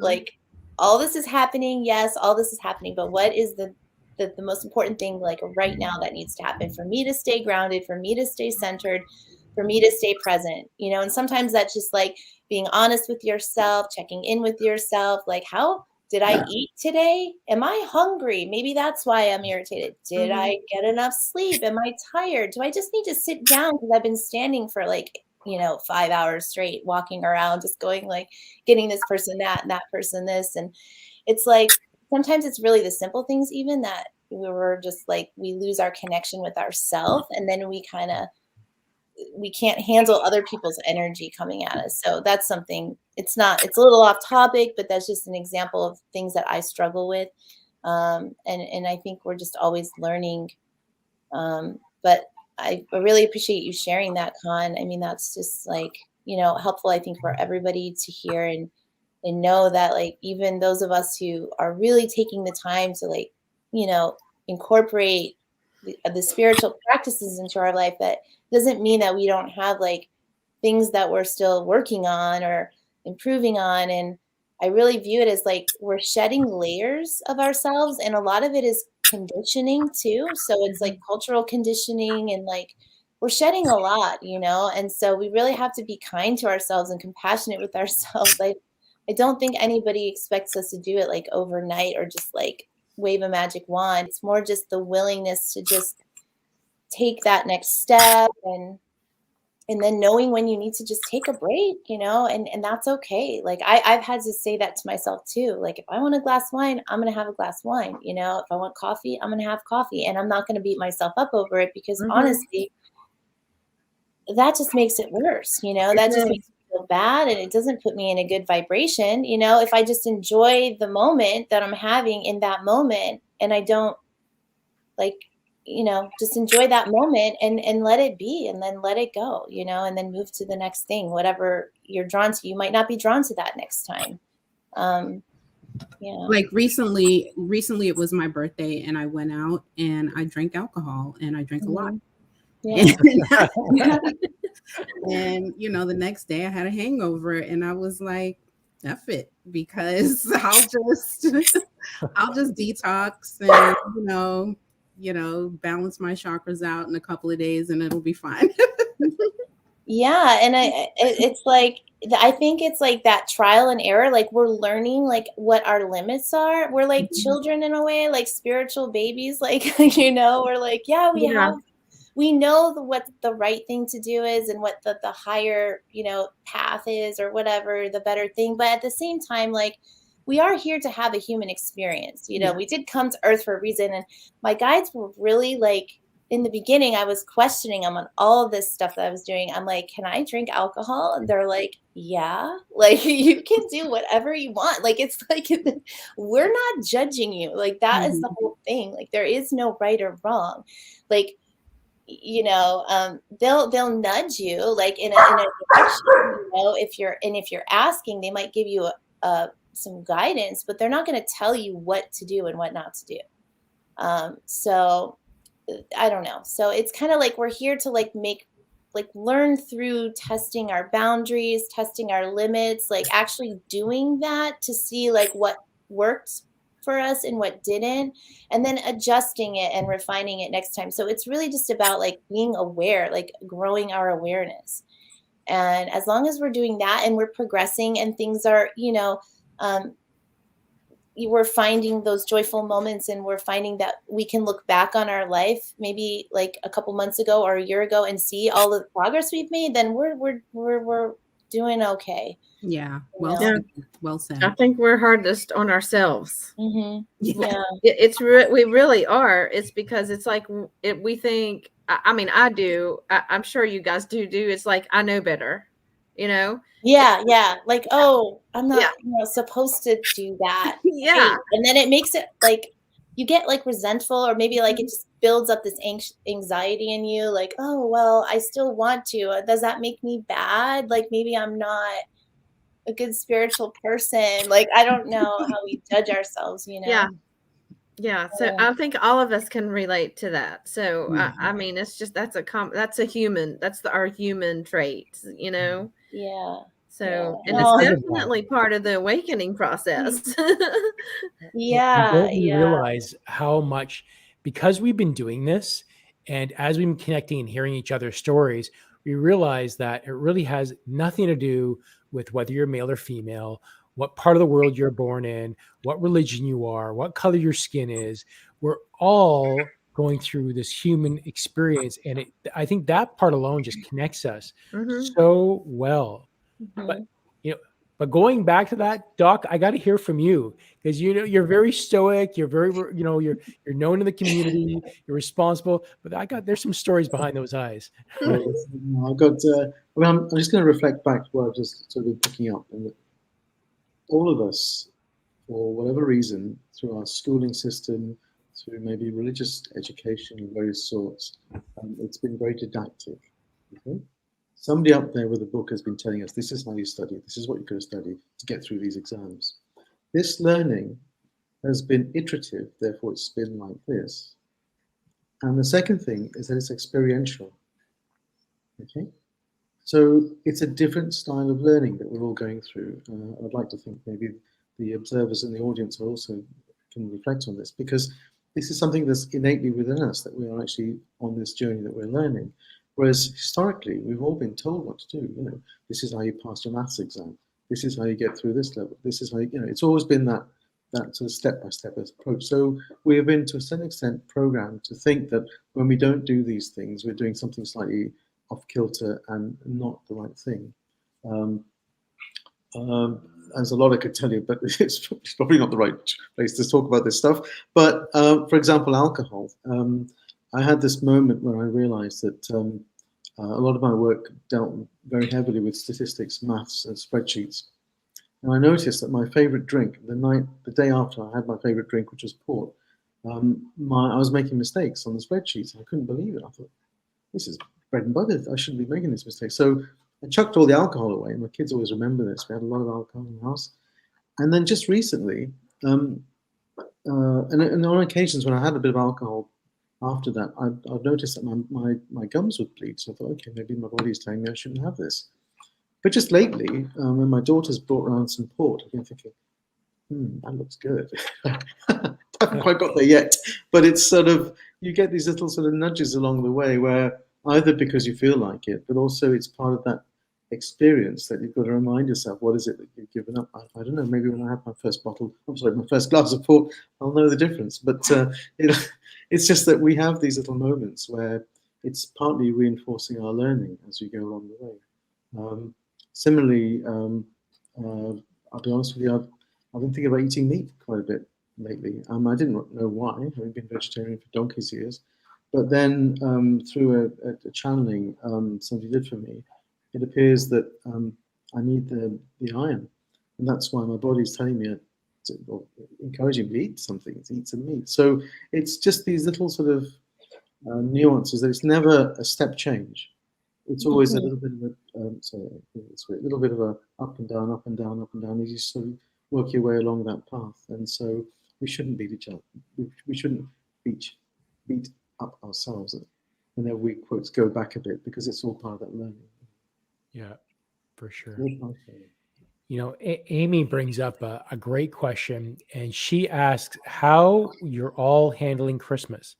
Like all this is happening. Yes, all this is happening, but what is the most important thing like right now that needs to happen for me to stay grounded, for me to stay centered, for me to stay present, and sometimes that's just like being honest with yourself, checking in with yourself. Like, how did I eat today? Am I hungry? Maybe that's why I'm irritated. Did I get enough sleep? Am I tired? Do I just need to sit down because I've been standing for like, 5 hours straight, walking around, just going like getting this person that and that person this. And it's like, sometimes it's really the simple things even that we're just like, we lose our connection with ourselves. And then we can't handle other people's energy coming at us. So that's something, it's a little off topic, but that's just an example of things that I struggle with. And I think we're just always learning. But I really appreciate you sharing that, Con. I mean, that's just like, helpful, I think, for everybody to hear and know that like, even those of us who are really taking the time to like, incorporate the spiritual practices into our life, that doesn't mean that we don't have like things that we're still working on or improving on. And I really view it as like we're shedding layers of ourselves, and a lot of it is conditioning too. So it's like cultural conditioning, and like we're shedding a lot, and so we really have to be kind to ourselves and compassionate with ourselves. I don't think anybody expects us to do it like overnight or just like wave a magic wand. It's more just the willingness to just take that next step, and then knowing when you need to just take a break, and that's okay. Like I've had to say that to myself too. Like if I want a glass of wine, I'm going to have a glass of wine. If I want coffee, I'm going to have coffee, and I'm not going to beat myself up over it, because honestly, that just makes it worse. That just makes me feel bad, and it doesn't put me in a good vibration. If I just enjoy the moment that I'm having in that moment, and I don't like, just enjoy that moment and let it be, and then let it go, and then move to the next thing, whatever you're drawn to. You might not be drawn to that next time. Like recently it was my birthday, and I went out and I drank alcohol, and I drank a lot. Yeah. And the next day I had a hangover, and I was like, F it, because I'll just detox and balance my chakras out in a couple of days, and it'll be fine. Yeah. And it's like, I think it's like that trial and error. Like we're learning like what our limits are. We're like children in a way, like spiritual babies. Like, we're like, yeah, we know what the right thing to do is and what the higher, path is or whatever, the better thing. But at the same time, like we are here to have a human experience. We did come to Earth for a reason. And my guides were really like, in the beginning, I was questioning them on all of this stuff that I was doing. I'm like, can I drink alcohol? And they're like, yeah, like you can do whatever you want. Like, it's like, we're not judging you. Like, that is the whole thing. Like, there is no right or wrong. Like, they'll nudge you like in a direction, if you're asking, they might give you some guidance, but they're not going to tell you what to do and what not to do. So I don't know. So it's kind of like we're here to learn through testing our boundaries, testing our limits, like actually doing that to see like what worked for us and what didn't, and then adjusting it and refining it next time. So it's really just about like being aware, like growing our awareness. And as long as we're doing that and we're progressing and things are, we're finding those joyful moments and we're finding that we can look back on our life maybe like a couple months ago or a year ago and see all the progress we've made, then we're doing okay. Yeah. Well said. I think we're hardest on ourselves. Yeah. We really are. It's because it's like we think, I mean, I do. I'm sure you guys do. It's like, I know better, Yeah. Like, oh, I'm not supposed to do that. Yeah. And then it makes it like you get like resentful, or maybe like it just builds up this anxiety in you. Like, oh, well, I still want to. Does that make me bad? Like maybe I'm not a good spiritual person. Like, I don't know how we judge ourselves, Yeah. So I think all of us can relate to that. So I mean, it's just that's our human trait, Yeah. So and it's definitely part of the awakening process. Yeah. We realize how much, because we've been doing this, and as we've been connecting and hearing each other's stories, we realize that it really has nothing to do with whether you're male or female, what part of the world you're born in, what religion you are, what color your skin is. We're all going through this human experience. And I think that part alone just connects us so well. But going back to that, Doc, I got to hear from you, because you're very stoic. You're very, you're known in the community. You're responsible. But there's some stories behind those eyes. I've got. I'm just going to reflect back to what I've just sort of been picking up, and that all of us, for whatever reason, through our schooling system, through maybe religious education of various sorts, it's been very didactic. Okay? Somebody up there with a book has been telling us, this is how you study, this is what you're going to study to get through these exams. This learning has been iterative, therefore it's been like this. And the second thing is that it's experiential. Okay? So it's a different style of learning that we're all going through. I'd like to think maybe the observers in the audience are also can reflect on this, because this is something that's innately within us, that we are actually on this journey that we're learning. Whereas historically, we've all been told what to do. This is how you pass your maths exam. This is how you get through this level. This is how it's always been that sort of step-by-step approach. So we have been, to a certain extent, programmed to think that when we don't do these things, we're doing something slightly off kilter and not the right thing. There's a lot I could tell you, but it's probably not the right place to talk about this stuff. But for example, alcohol. I had this moment where I realized that a lot of my work dealt very heavily with statistics, maths, and spreadsheets. And I noticed that my favorite drink, the day after I had my favorite drink, which was port, I was making mistakes on the spreadsheets. I couldn't believe it. I thought, this is bread and butter. I shouldn't be making this mistake. So I chucked all the alcohol away. My kids always remember this. We had a lot of alcohol in the house. And then just recently, and on occasions when I had a bit of alcohol, after that, I've noticed that my gums would bleed. So I thought, okay, maybe my body's telling me I shouldn't have this. But just lately, when my daughter's brought around some port, I've been thinking, that looks good. I haven't quite got there yet. But it's sort of, you get these little sort of nudges along the way where either because you feel like it, but also it's part of that experience that you've got to remind yourself, what is it that you've given up? I don't know, maybe when I have my first my first glass of port, I'll know the difference. But it's just that we have these little moments where it's partly reinforcing our learning as we go along the way. Similarly, I'll be honest with you, I've been thinking about eating meat quite a bit lately. I didn't know why, having been vegetarian for donkey's years. But then through a channeling somebody did for me, it appears that I need the iron. And that's why my body's telling me, or encouraging me to eat something, to eat some meat. So it's just these little sort of nuances that it's never a step change. It's always a little bit of a little bit of a up and down, up and down, up and down. You just sort of work your way along that path. And so we shouldn't beat each other. We shouldn't beat up ourselves whenever we quotes go back a bit, because it's all part of that learning. Yeah, for sure. Amy brings up a great question, and she asks how you're all handling Christmas.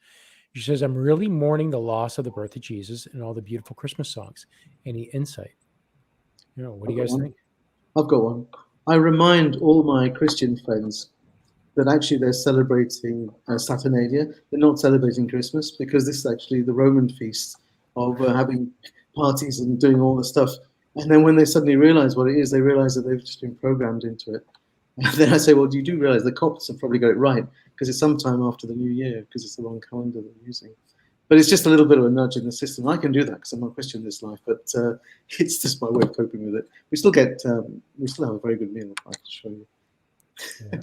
She says, I'm really mourning the loss of the birth of Jesus and all the beautiful Christmas songs. Any insight? What do you guys think? I've got one. I remind all my Christian friends that actually they're celebrating Saturnalia. They're not celebrating Christmas, because this is actually the Roman feast of having parties and doing all the stuff. And then when they suddenly realize what it is, they realize that they've just been programmed into it. And then I say, well, you do realize the Copts have probably got it right, because it's sometime after the new year, because it's the wrong calendar they're using. But it's just a little bit of a nudge in the system. I can do that because I'm not Christian in this life, but it's just my way of coping with it. We still have a very good meal, I can show you. Yeah.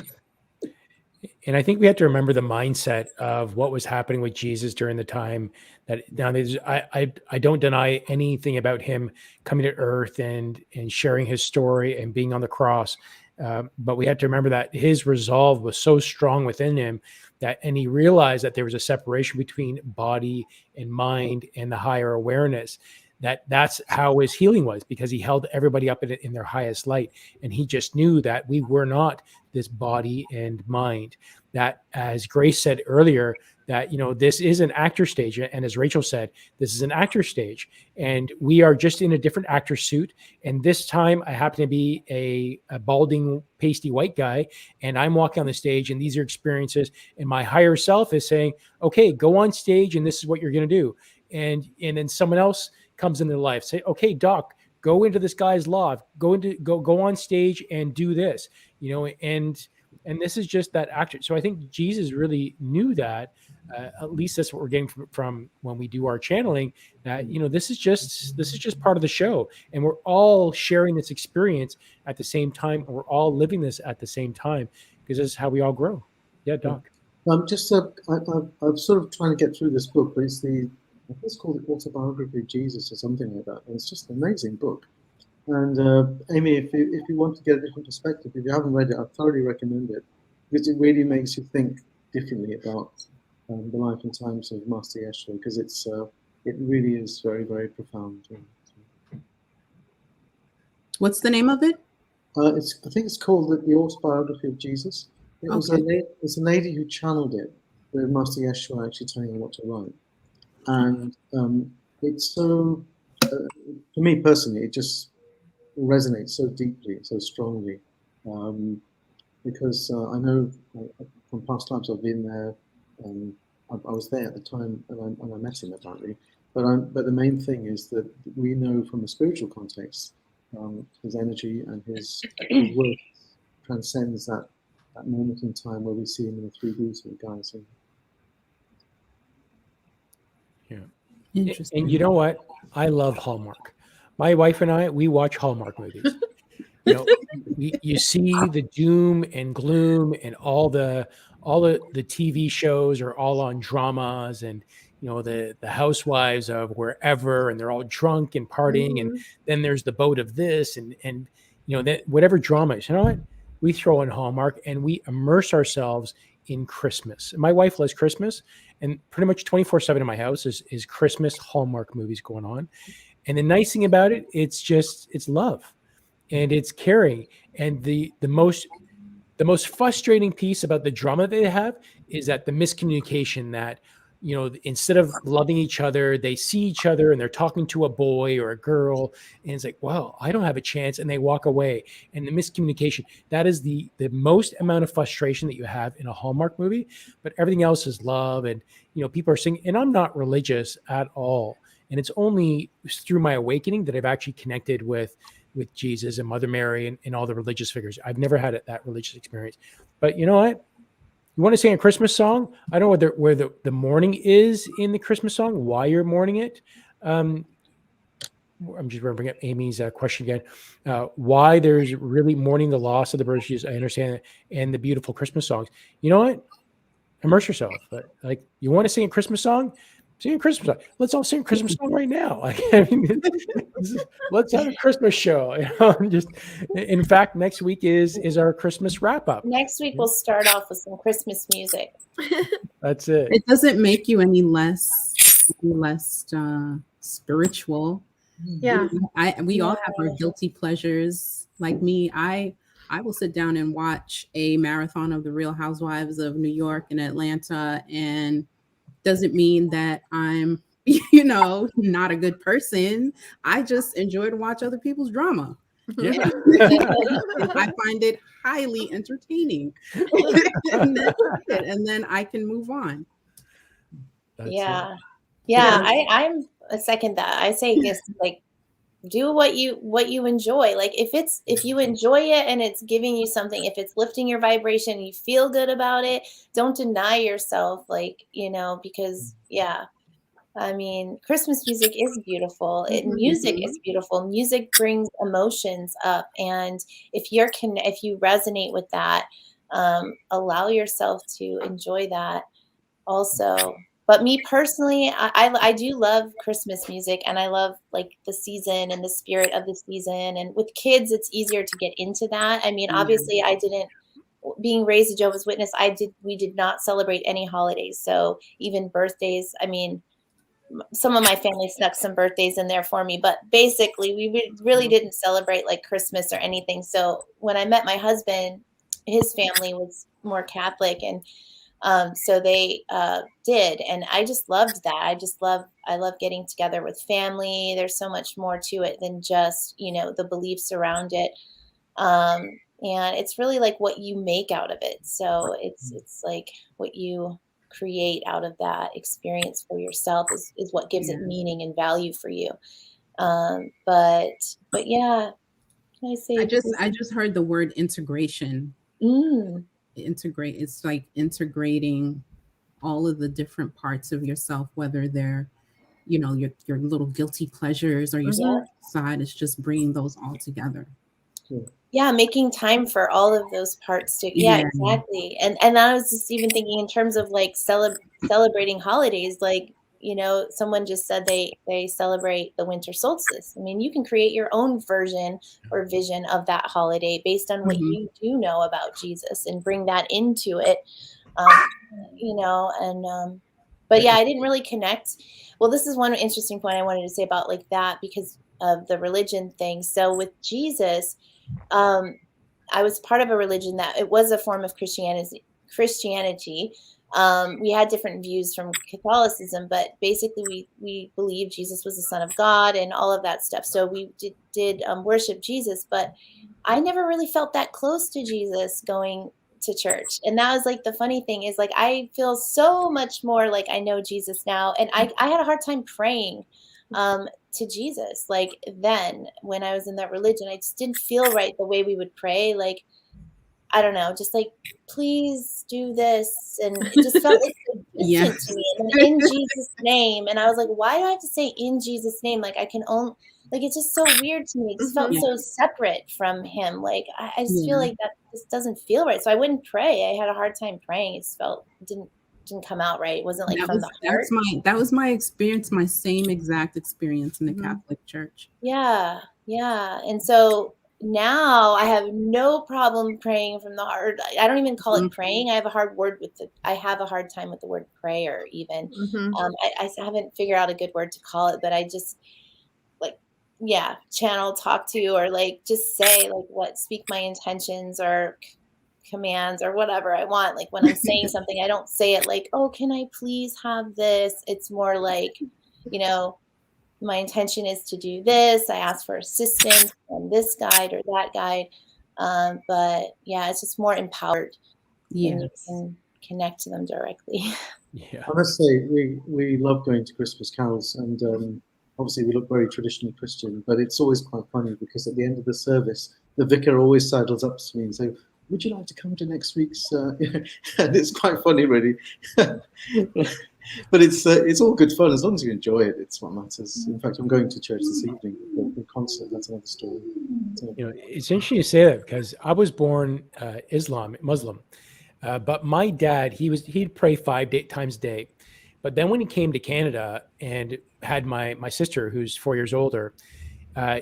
And I think we have to remember the mindset of what was happening with Jesus during the time that now I don't deny anything about him coming to earth and sharing his story and being on the cross. But we have to remember that his resolve was so strong within him and he realized that there was a separation between body and mind and the higher awareness. That's how his healing was, because he held everybody up in their highest light. And he just knew that we were not this body and mind. That, as Grace said earlier, that, this is an actor stage. And as Rachel said, this is an actor stage. And we are just in a different actor suit. And this time I happen to be a balding, pasty white guy. And I'm walking on the stage, and these are experiences. And my higher self is saying, okay, go on stage, and this is what you're going to do. And then someone else comes into life, say, okay, Doc, go into this guy's loft, go on stage and do this, and this is just that actor. So I think Jesus really knew that, at least that's what we're getting from when we do our channeling, that, this is just part of the show, and we're all sharing this experience at the same time, and we're all living this at the same time, because this is how we all grow. Yeah, Doc. I'm sort of trying to get through this book, but I think it's called The Autobiography of Jesus or something like that. And it's just an amazing book. And Amy, if you want to get a different perspective, if you haven't read it, I thoroughly recommend it, because it really makes you think differently about the life and times of Master Yeshua, because it really is very, very profound. What's the name of it? I think it's called The Autobiography of Jesus. It's a lady who channeled it, with Master Yeshua actually telling her what to write. And it's so, for me personally, it just resonates so deeply, so strongly, because I know from past times I've been there. I was there at the time, and I met him apparently. But the main thing is that we know from a spiritual context, his energy and his work transcends that moment in time where we see him in the 3D sort of guise. Yeah. Interesting. And you know what? I love Hallmark. My wife and I, we watch Hallmark movies. You see the doom and gloom, and all the TV shows are all on dramas, and the housewives of wherever, and they're all drunk and partying, and then there's the boat of this, and that whatever drama is. You know what? We throw in Hallmark and we immerse ourselves in Christmas. My wife loves Christmas, and pretty much 24/7 in my house is Christmas Hallmark movies going on. And the nice thing about it, it's love and it's caring. And the most frustrating piece about the drama they have is that the miscommunication, that instead of loving each other, they see each other and they're talking to a boy or a girl, and it's like, well, I don't have a chance, and they walk away. And the miscommunication, that is the most amount of frustration that you have in a Hallmark movie. But everything else is love, and people are singing. And I'm not religious at all, and it's only through my awakening that I've actually connected with Jesus and Mother Mary and all the religious figures. I've never had that religious experience. But you know what? You want to sing a Christmas song? I don't know where the mourning is in the Christmas song, why you're mourning it. I'm just remembering Amy's question again. Why there's really mourning the loss of the birth of Jesus. I understand it. And the beautiful Christmas songs. You know what? Immerse yourself. But like, you want to sing a Christmas song? Sing a Christmas song. Let's all sing a Christmas song right now. Like, let's have a Christmas show. In fact, next week is our Christmas wrap up. Next week we'll start off with some Christmas music. That's it. It doesn't make you any less spiritual. Yeah. We all have our guilty pleasures. Like me, I will sit down and watch a marathon of the Real Housewives of New York and Atlanta, and doesn't mean that I'm, not a good person. I just enjoy to watch other people's drama. Yeah. I find it highly entertaining. And that's it. And then I can move on. That's Yeah. it. Yeah. I'm a second that. I say just like do what you enjoy. Like if you enjoy it and it's giving you something, if it's lifting your vibration, you feel good about it, don't deny yourself, because I mean, Christmas music is beautiful. Music is beautiful. Music brings emotions up, and if you resonate with that, allow yourself to enjoy that also. But me personally, I do love Christmas music, and I love like the season and the spirit of the season. And with kids, it's easier to get into that. I mean, obviously, being raised a Jehovah's Witness, we did not celebrate any holidays. So even birthdays, I mean, some of my family snuck some birthdays in there for me, but basically we really didn't celebrate like Christmas or anything. So when I met my husband, his family was more Catholic, and so they did, and I just loved that. I love getting together with family. There's so much more to it than just the beliefs around it, and it's really like what you make out of it. So it's like what you create out of that experience for yourself is what gives it meaning and value for you. But yeah, can I say I just heard the word integration. Integrate. It's like integrating all of the different parts of yourself, whether they're, your little guilty pleasures or your side. It's just bringing those all together. Yeah, making time for all of those parts too. Yeah, exactly. And I was just even thinking in terms of like celebrating holidays, like, someone just said they celebrate the winter solstice. I mean, you can create your own version or vision of that holiday based on what you do know about Jesus and bring that into it. But yeah, I didn't really connect. Well, this is one interesting point I wanted to say about like that because of the religion thing. So with Jesus, I was part of a religion that it was a form of Christianity. We had different views from Catholicism, but basically we believed Jesus was the Son of God and all of that stuff. So we did worship Jesus, but I never really felt that close to Jesus going to church. And that was like the funny thing is like I feel so much more like I know Jesus now. And I had a hard time praying to Jesus. Like then when I was in that religion, I just didn't feel right the way we would pray. Like, I don't know, just like, please do this. And it just felt like so distant to me. And then in Jesus' name. And I was like, why do I have to say in Jesus' name? Like I can only, like, it's just so weird to me. It just felt so separate from him. Like, I just feel like that just doesn't feel right. So I wouldn't pray. I had a hard time praying. It just didn't come out right. It wasn't like from the heart. That was my experience, my same exact experience in the Catholic Church. Yeah. Yeah. And so now I have no problem praying from the heart. I don't even call it praying. I have a hard time with the word prayer even. I haven't figured out a good word to call it, but I just channel, talk to, or like just say like speak my intentions or commands or whatever I want. Like when I'm saying something, I don't say it like, oh, can I please have this? It's more like, you know, my intention is to do this. I ask for assistance from this guide or that guide. But yeah, it's just more empowered when you can connect to them directly. Yeah. I must say, we love going to Christmas carols, and obviously we look very traditionally Christian, but it's always quite funny because at the end of the service, the vicar always sidles up to me and says, would you like to come to next week's? And it's quite funny, really. But it's all good fun as long as you enjoy it. It's what matters. In fact, I'm going to church this evening for the concert. That's another story. So, You know, it's interesting you say that because I was born Muslim, but my dad he'd pray 5 times a day, but then when he came to Canada and had my sister who's 4 years older,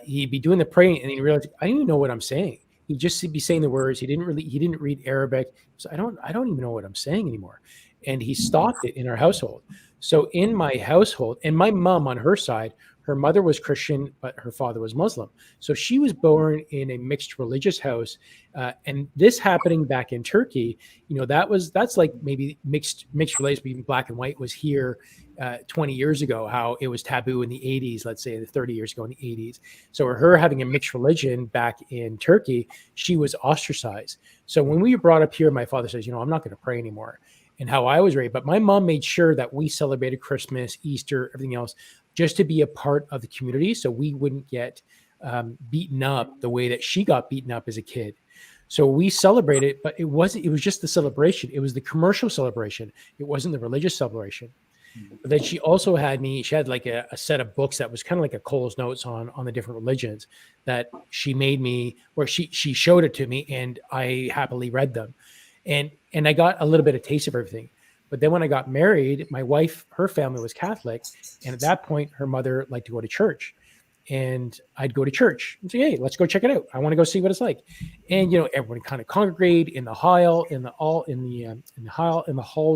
he'd be doing the praying and he realized I didn't even know what I'm saying. He'd just be saying the words. He didn't read Arabic. So I don't even know what I'm saying anymore. And he stopped it in our household. So in my household, and my mom on her side, her mother was Christian, but her father was Muslim. So she was born in a mixed religious house. And this happening back in Turkey, you know, that's like maybe mixed relations between black and white was here 20 years ago, how it was taboo in the 80s, let's say 30 years ago in the 80s. So her having a mixed religion back in Turkey, she was ostracized. So when we were brought up here, my father says, you know, I'm not going to pray anymore. And how I was raised, but my mom made sure that we celebrated Christmas, Easter, everything else, just to be a part of the community, so we wouldn't get beaten up the way that she got beaten up as a kid. So we celebrated, but it was just the celebration. It was the commercial celebration. It wasn't the religious celebration. But then she also had like a set of books that was kind of like a Cole's Notes on the different religions that she made me, where she showed it to me and I happily read them. And I got a little bit of taste of everything. But then when I got married, my wife, her family was Catholic. And at that point, her mother liked to go to church. And I'd go to church and say, hey, let's go check it out. I want to go see what it's like. And, you know, everyone kind of congregated in the aisle, in the halls,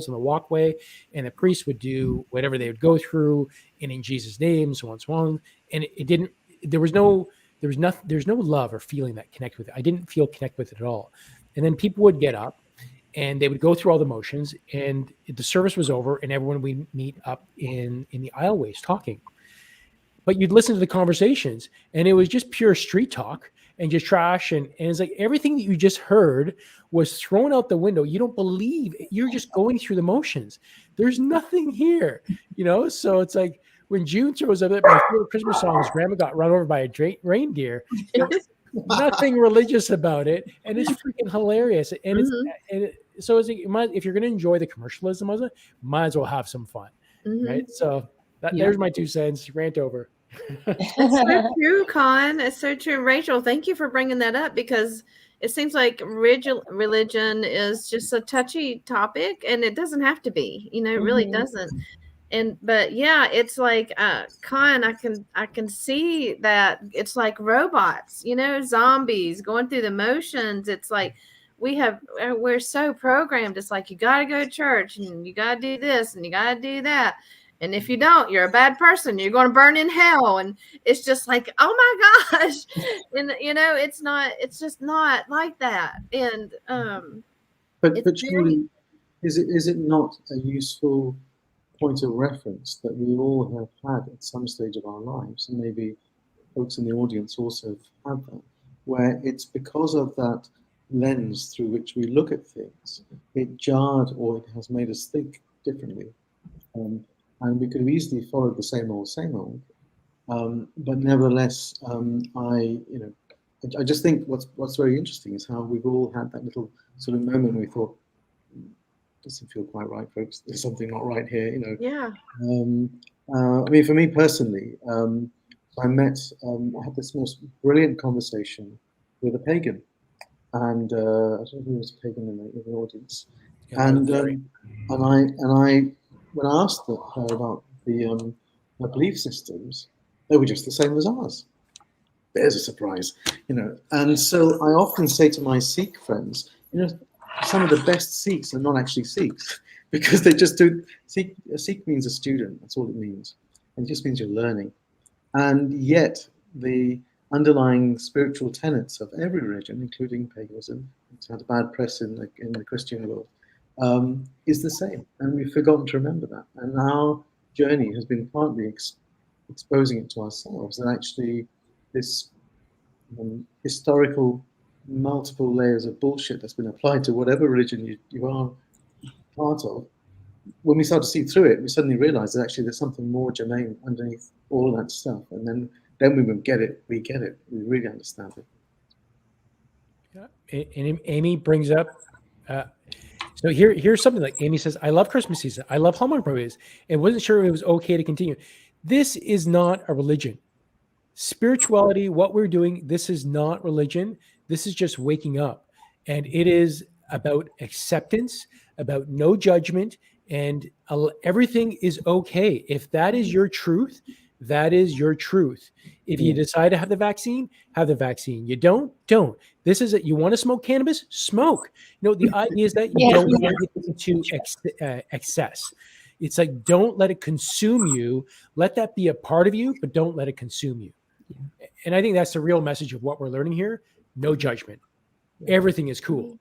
in the walkway. And the priest would do whatever they would go through, and in Jesus' name, so on, so on. And there's no love or feeling that connect with it. I didn't feel connect with it at all. And then people would get up and they would go through all the motions, and the service was over and everyone would meet up in the aisleways talking. But you'd listen to the conversations and it was just pure street talk and just trash. And it's like everything that you just heard was thrown out the window. You don't believe it. You're just going through the motions. There's nothing here, you know? So it's like when June throws up my favorite Christmas song is Grandma Got Run Over by a Reindeer. Nothing religious about it, and it's freaking hilarious. And so it's like, if you're going to enjoy the commercialism of it, might as well have some fun, right? So there's my 2 cents. Rant over. It's so true, Con. It's so true. Rachel, thank you for bringing that up, because it seems like religion is just a touchy topic, and it doesn't have to be. You know, it really doesn't. But yeah, it's like Con, I can see that it's like robots, you know, zombies going through the motions. It's like we're so programmed. It's like you got to go to church and you got to do this and you got to do that. And if you don't, you're a bad person. You're going to burn in hell. And it's just like, oh my gosh. And you know, it's just not like that. And but surely, is it not a useful point of reference that we all have had at some stage of our lives, and maybe folks in the audience also have had that, where it's because of that lens through which we look at things, it jarred or it has made us think differently. And we could have easily followed the same old, but nevertheless, I just think what's very interesting is how we've all had that little sort of moment where we thought, doesn't feel quite right, folks. There's something not right here, you know. yeah. I mean, for me personally, I had this most brilliant conversation with a pagan, and I don't know who was a pagan in the audience, and I when I asked her about her belief systems, they were just the same as ours. There's a surprise, you know. And so I often say to my Sikh friends, you know, some of the best Sikhs are not actually Sikhs, because they just do. A Sikh means a student. That's all it means, and it just means you're learning. And yet the underlying spiritual tenets of every religion, including paganism, it's had a bad press in the Christian world, is the same. And we've forgotten to remember that. And our journey has been partly exposing it to ourselves, that actually this historical multiple layers of bullshit that's been applied to whatever religion you are part of, when we start to see through it, we suddenly realize that actually there's something more germane underneath all of that stuff. And then we will get it. We get it. We really understand it. Yeah. And Amy brings up, so here's something like Amy says, I love Christmas season. I love Hallmark movies and wasn't sure it was okay to continue. This is not a religion. Spirituality, what we're doing, this is not religion. This is just waking up. And it is about acceptance, about no judgment, and everything is okay. If that is your truth, that is your truth. If you decide to have the vaccine, have the vaccine. You don't. This is it. You want to smoke cannabis? Smoke. The idea is that you don't want it into excess. It's like, don't let it consume you. Let that be a part of you, but don't let it consume you. And I think that's the real message of what we're learning here. No judgment. Everything is cool.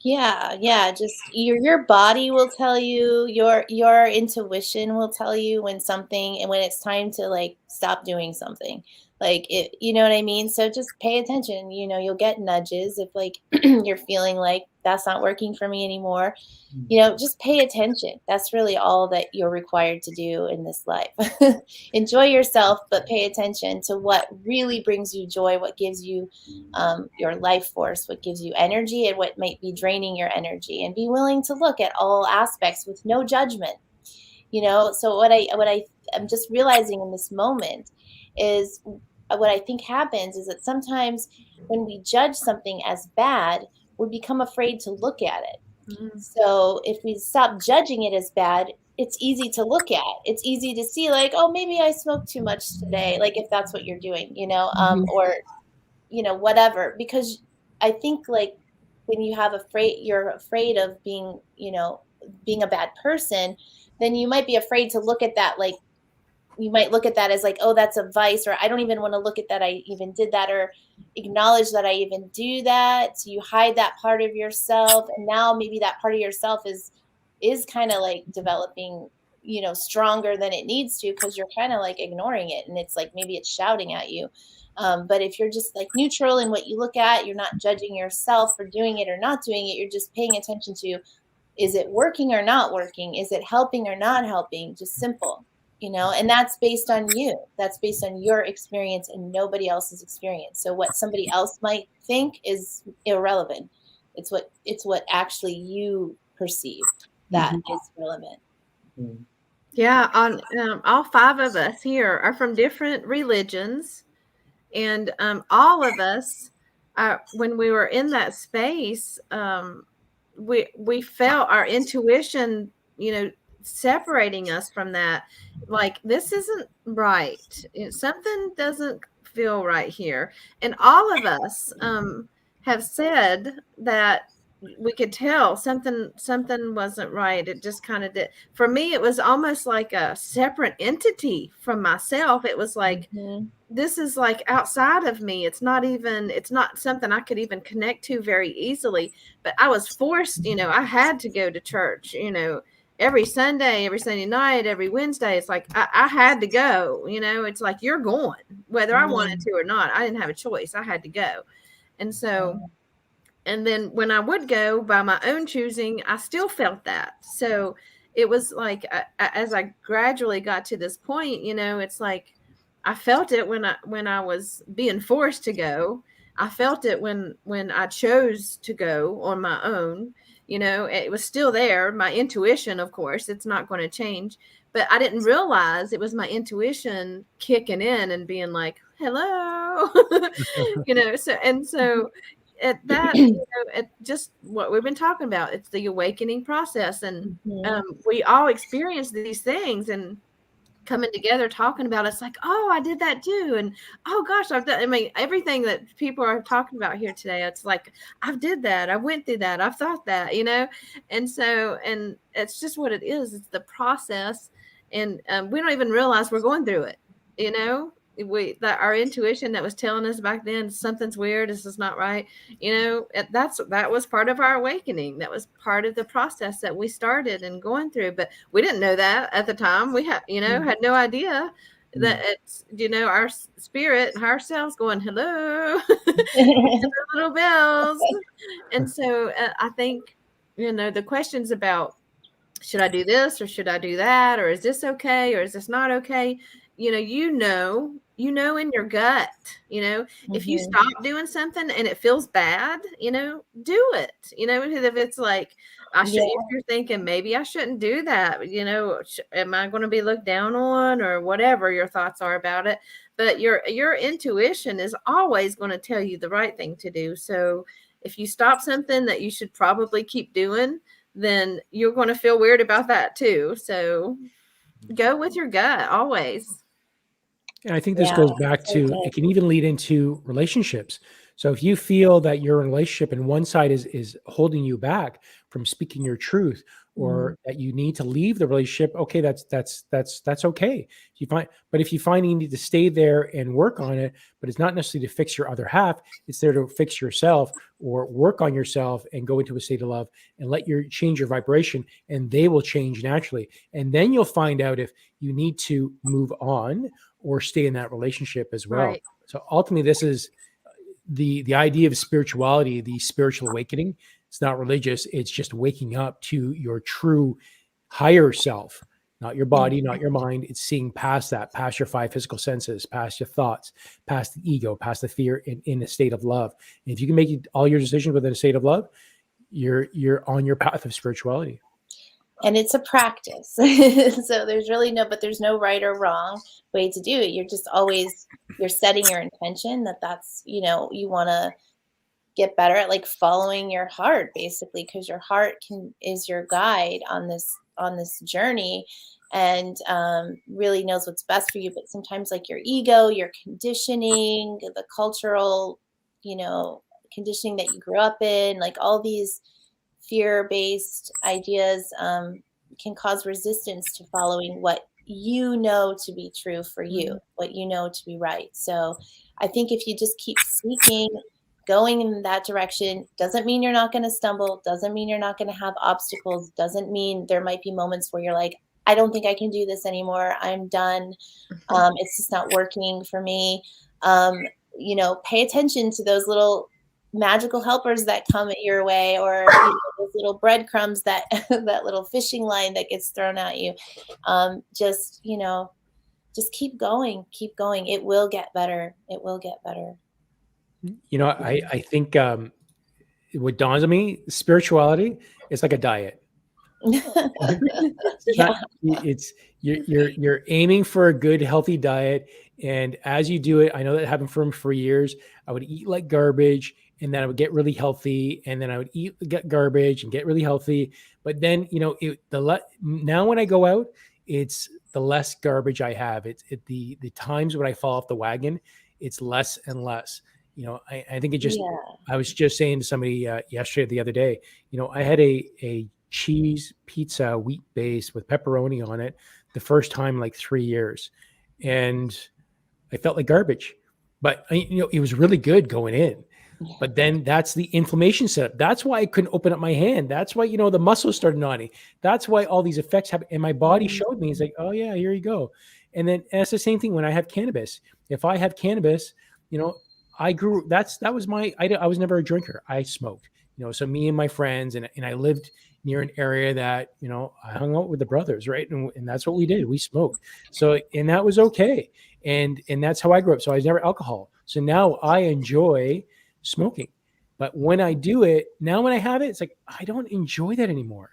Yeah. Just your body will tell you, your intuition will tell you when it's time to like stop doing something. Like it, you know what I mean? So just pay attention. You'll get nudges if like you're feeling like that's not working for me anymore. Just pay attention. That's really all that you're required to do in this life. Enjoy yourself, but pay attention to what really brings you joy, what gives you your life force, what gives you energy, and what might be draining your energy, and be willing to look at all aspects with no judgment. So what I'm just realizing in this moment is what I think happens is that sometimes when we judge something as bad, we become afraid to look at it. So if we stop judging it as bad, it's easy to look at. It's easy to see like, oh, maybe I smoked too much today. Like if that's what you're doing, or, whatever. Because I think like when you're afraid of being, being a bad person, then you might be afraid to look at that. Like you might look at that as like, oh, that's a vice, or I don't even want to look at that. I even did that, or acknowledge that I even do that. So you hide that part of yourself. And now maybe that part of yourself is kind of like developing, stronger than it needs to, because you're kind of like ignoring it. And it's like, maybe it's shouting at you. But if you're just like neutral in what you look at, you're not judging yourself for doing it or not doing it. You're just paying attention to, is it working or not working? Is it helping or not helping? Just simple. And that's based on you. That's based on your experience and nobody else's experience. So what somebody else might think is irrelevant. It's what actually you perceive that is relevant. Yeah, on all five of us here are from different religions, and all of us, when we were in that space, we felt our intuition, separating us from that. Like, this isn't right. Something doesn't feel right here. And all of us have said that we could tell something wasn't right. It just kind of did. For me, it was almost like a separate entity from myself. It was like, this is like outside of me. It's not something I could even connect to very easily. But I was forced, I had to go to church, every Sunday night, every Wednesday. It's like I had to go. It's like, you're going, whether I wanted to or not. I didn't have a choice. I had to go. And so, and then when I would go by my own choosing, I still felt that. So it was like, as I gradually got to this point, it's like, I felt it when I was being forced to go. I felt it when I chose to go on my own. It was still there. My intuition, of course, it's not going to change. But I didn't realize it was my intuition kicking in and being like, hello, So at that, at just what we've been talking about, it's the awakening process. And we all experience these things, and coming together talking about it's like, oh, I did that too, and oh gosh, I've done, everything that people are talking about here today, it's like, I've did that, I went through that, I've thought that, and so, and it's just what it is. It's the process, and we don't even realize we're going through it, that our intuition that was telling us back then something's weird, this is not right, you know, that was part of our awakening. That was part of the process that we started and going through, but we didn't know that at the time. We had, you know, had no idea that it's, you know, our spirit and our selves going hello little bells. And so I think, you know, the questions about, should I do this or should I do that, or is this okay or is this not okay, you know in your gut, you know, if you stop doing something and it feels bad, you know, do it, you know, if it's like if you're thinking maybe I shouldn't do that, you know, am I going to be looked down on, or whatever your thoughts are about it, but your intuition is always going to tell you the right thing to do. So if you stop something that you should probably keep doing, then you're going to feel weird about that too. So go with your gut always. And I think this goes back to, it can even lead into relationships. So if you feel that you're in a relationship and one side is holding you back from speaking your truth, or that you need to leave the relationship, okay, that's okay. If you find you need to stay there and work on it, but it's not necessarily to fix your other half, it's there to fix yourself or work on yourself and go into a state of love and change your vibration, and they will change naturally. And then you'll find out if you need to move on or stay in that relationship as well. Right. So ultimately, this is the idea of spirituality, the spiritual awakening. It's not religious. It's just waking up to your true higher self, not your body, not your mind. It's seeing past that, past your five physical senses, past your thoughts, past the ego, past the fear, in a state of love. And if you can make all your decisions within a state of love, you're on your path of spirituality. And it's a practice. So there's no right or wrong way to do it. You're just always, you're setting your intention that's, you know, you want to get better at like following your heart, basically, because your heart is your guide on this journey, and really knows what's best for you. But sometimes like your ego, your conditioning, the cultural, you know, conditioning that you grew up in, like all these fear-based ideas can cause resistance to following what you know to be true for you, what you know to be right. So I think if you just keep seeking, going in that direction, doesn't mean you're not going to stumble, doesn't mean you're not going to have obstacles, doesn't mean there might be moments where you're like, I don't think I can do this anymore, I'm done, it's just not working for me. You know, pay attention to those little magical helpers that come at your way, or you know, those little breadcrumbs, that that little fishing line that gets thrown at you. Just, you know, just keep going. It will get better. You know, I think what dawns on me, spirituality is like a diet. You're aiming for a good, healthy diet, and as you do it, I know that happened for years. I would eat like garbage, and then I would get really healthy, and then I would get garbage and get really healthy. But then, you know, now when I go out, it's the less garbage I have. The times when I fall off the wagon, it's less and less. You know, I think it just. Yeah. I was just saying to somebody the other day. You know, I had a cheese pizza, wheat base with pepperoni on it, the first time in like 3 years, and I felt like garbage. But you know, it was really good going in. But then that's the inflammation setup. That's why I couldn't open up my hand. That's why, you know, the muscles started knotting. That's why all these effects happen. And my body showed me, it's like, oh yeah, here you go. And then it's the same thing when I have cannabis. If I have cannabis, you know, I was never a drinker. I smoked, you know, so me and my friends, and I lived near an area that, you know, I hung out with the brothers, right? And that's what we did. We smoked. So, and that was okay. And that's how I grew up. So I was never alcohol. So now I enjoy smoking. But when I do it, now when I have it, it's like, I don't enjoy that anymore.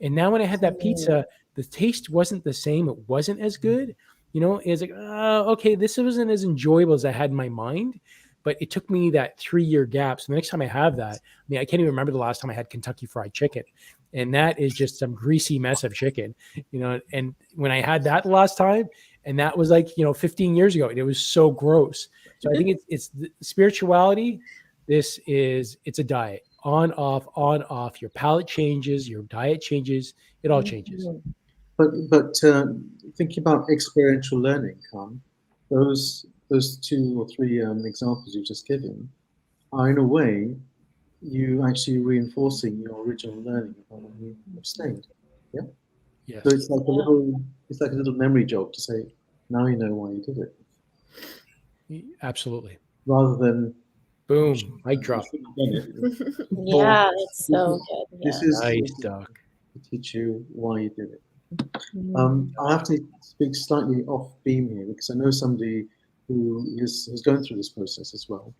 And now when I had that pizza, the taste wasn't the same. It wasn't as good. You know, it's like, okay, this wasn't as enjoyable as I had in my mind. But it took me that 3-year gap. So the next time I have that, I mean, I can't even remember the last time I had Kentucky Fried Chicken. And that is just some greasy mess of chicken, you know. And when I had that the last time, and that was like, you know, 15 years ago, and it was so gross. So I think it's the spirituality. It's a diet, on, off. Your palate changes, your diet changes. It all changes. But thinking about experiential learning, those 2 or 3 examples you've just given are, in a way, you actually reinforcing your original learning about when you abstained. Yeah. Yes. So it's like a little memory jog to say, now you know why you did it. Absolutely. Rather than boom, mic drop. Yeah, that's so good. Yeah. This is Nice, Doc. to teach you why you did it. Mm. I have to speak slightly off beam here because I know somebody who is going through this process as well,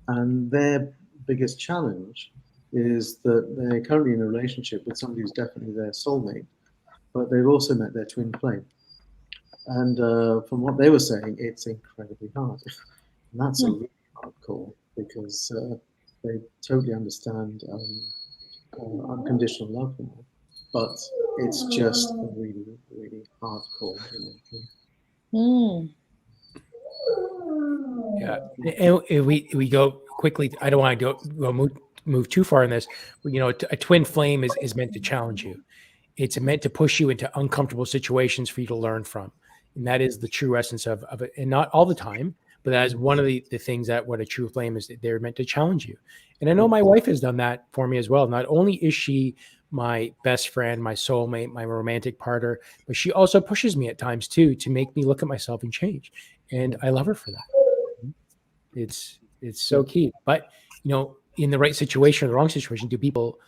and their biggest challenge is that they're currently in a relationship with somebody who's definitely their soulmate, but they've also met their twin flame. And from what they were saying, it's incredibly hard. And that's a really hard call because they totally understand unconditional love now. But it's just a really, really hard call. Mm. Yeah, and we go quickly. I don't want to go move too far in this. You know, a twin flame is meant to challenge you. It's meant to push you into uncomfortable situations for you to learn from, and that is the true essence of it. And not all the time, but that is one of the things that what a true flame is. They're meant to challenge you. And I know my wife has done that for me as well. Not only is she my best friend, my soulmate, my romantic partner, but she also pushes me at times too to make me look at myself and change. And I love her for that. It's so key. But you know, in the right situation or the wrong situation, do people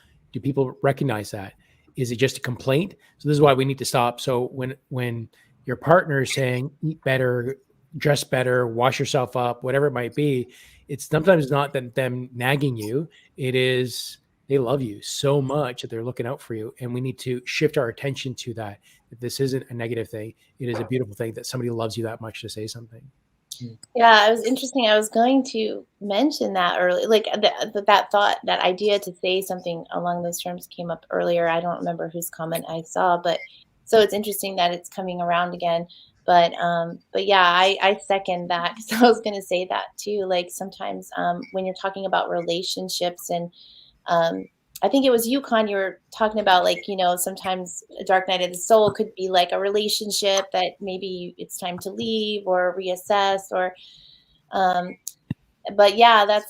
recognize that? Is it just a complaint? So this is why we need to stop. So when your partner is saying eat better, dress better, wash yourself up, whatever it might be, it's sometimes not them nagging you. It is they love you so much that they're looking out for you. And we need to shift our attention to that. That this isn't a negative thing. It is a beautiful thing that somebody loves you that much to say something. Yeah, it was interesting. I was going to mention that earlier, like that thought, that idea to say something along those terms came up earlier. I don't remember whose comment I saw, but so it's interesting that it's coming around again. But yeah, I second that because I was going to say that too. Like sometimes when you're talking about relationships and I think it was UConn you were talking about, like, you know, sometimes a dark night of the soul could be like a relationship that maybe it's time to leave or reassess or, but yeah,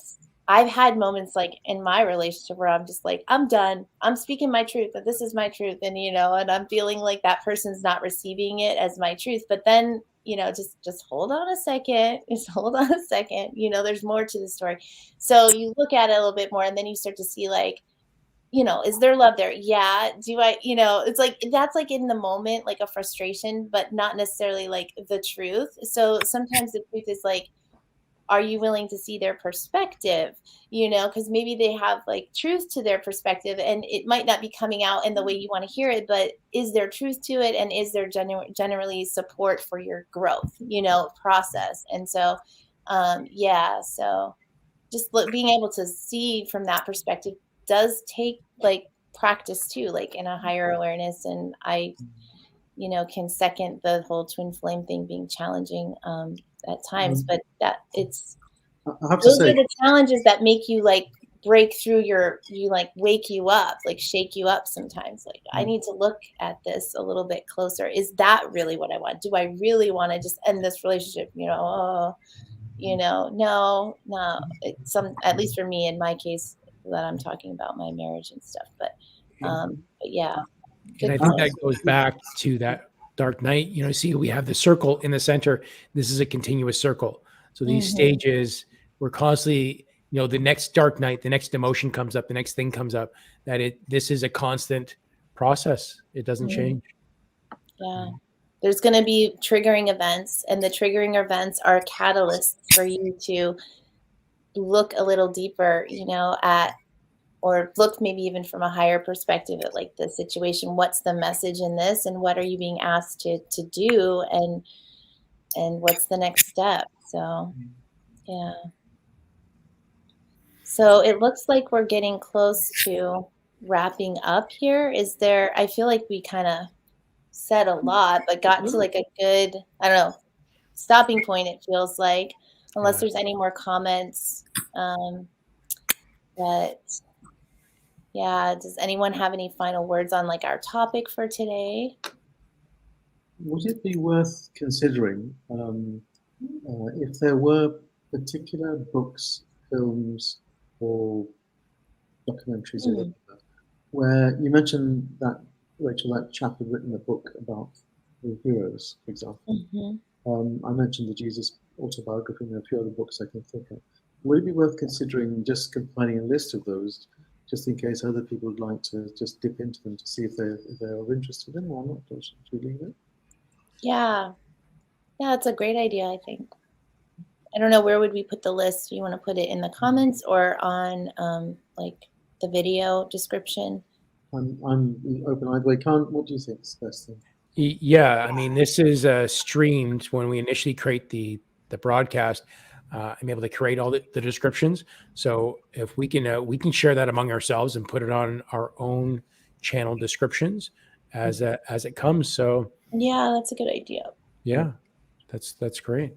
I've had moments like in my relationship where I'm just like, I'm done. I'm speaking my truth, but this is my truth. And, you know, and I'm feeling like that person's not receiving it as my truth. But then, you know, just hold on a second. Just hold on a second. You know, there's more to the story. So you look at it a little bit more and then you start to see like, you know, is there love there? Yeah. Do I, you know, it's like, that's like in the moment, like a frustration, but not necessarily like the truth. So sometimes the truth is like, are you willing to see their perspective? You know, because maybe they have like truth to their perspective and it might not be coming out in the way you want to hear it, but is there truth to it? And is there generally support for your growth, you know, process? And so, yeah, so just being able to see from that perspective does take like practice too, like in a higher awareness. And I, you know, can second the whole twin flame thing being challenging at times, but that it's, I have to those say, are the challenges that make you like break through like wake you up, like shake you up sometimes. Like I need to look at this a little bit closer. Is that really what I want? Do I really want to just end this relationship? You know, no, it's at least for me in my case that I'm talking about my marriage and stuff, but yeah. And I think that goes back to that dark night. You know, see, we have the circle in the center. This is a continuous circle. So these stages, we're constantly, you know, the next dark night, the next emotion comes up, the next thing comes up. This is a constant process. It doesn't change. Yeah. There's going to be triggering events, and the triggering events are catalysts for you to look a little deeper, you know, or look maybe even from a higher perspective at like the situation. What's the message in this, and what are you being asked to do, and what's the next step? So, yeah. So it looks like we're getting close to wrapping up here. I feel like we kind of said a lot, but got to like a good, I don't know, stopping point, it feels like, unless there's any more comments. But yeah, does anyone have any final words on like our topic for today? would it be worth considering if there were particular books, films, or documentaries or whatever, where you mentioned that, Rachel, that chap had written a book about the heroes, for example. I mentioned the Jesus autobiography and a few other books I can think of. Would it be worth considering just compiling a list of those, just in case other people would like to just dip into them to see if they're of interest to them or not? Or should we leave it? Yeah, it's a great idea, I think. I don't know, where would we put the list? Do you want to put it in the comments or on like the video description? I'm open either way. What do you think is the best thing? Yeah, I mean, this is streamed when we initially create the broadcast. I'm able to create all the descriptions. So if we can share that among ourselves and put it on our own channel descriptions as it comes. So yeah, that's a good idea. Yeah, that's great.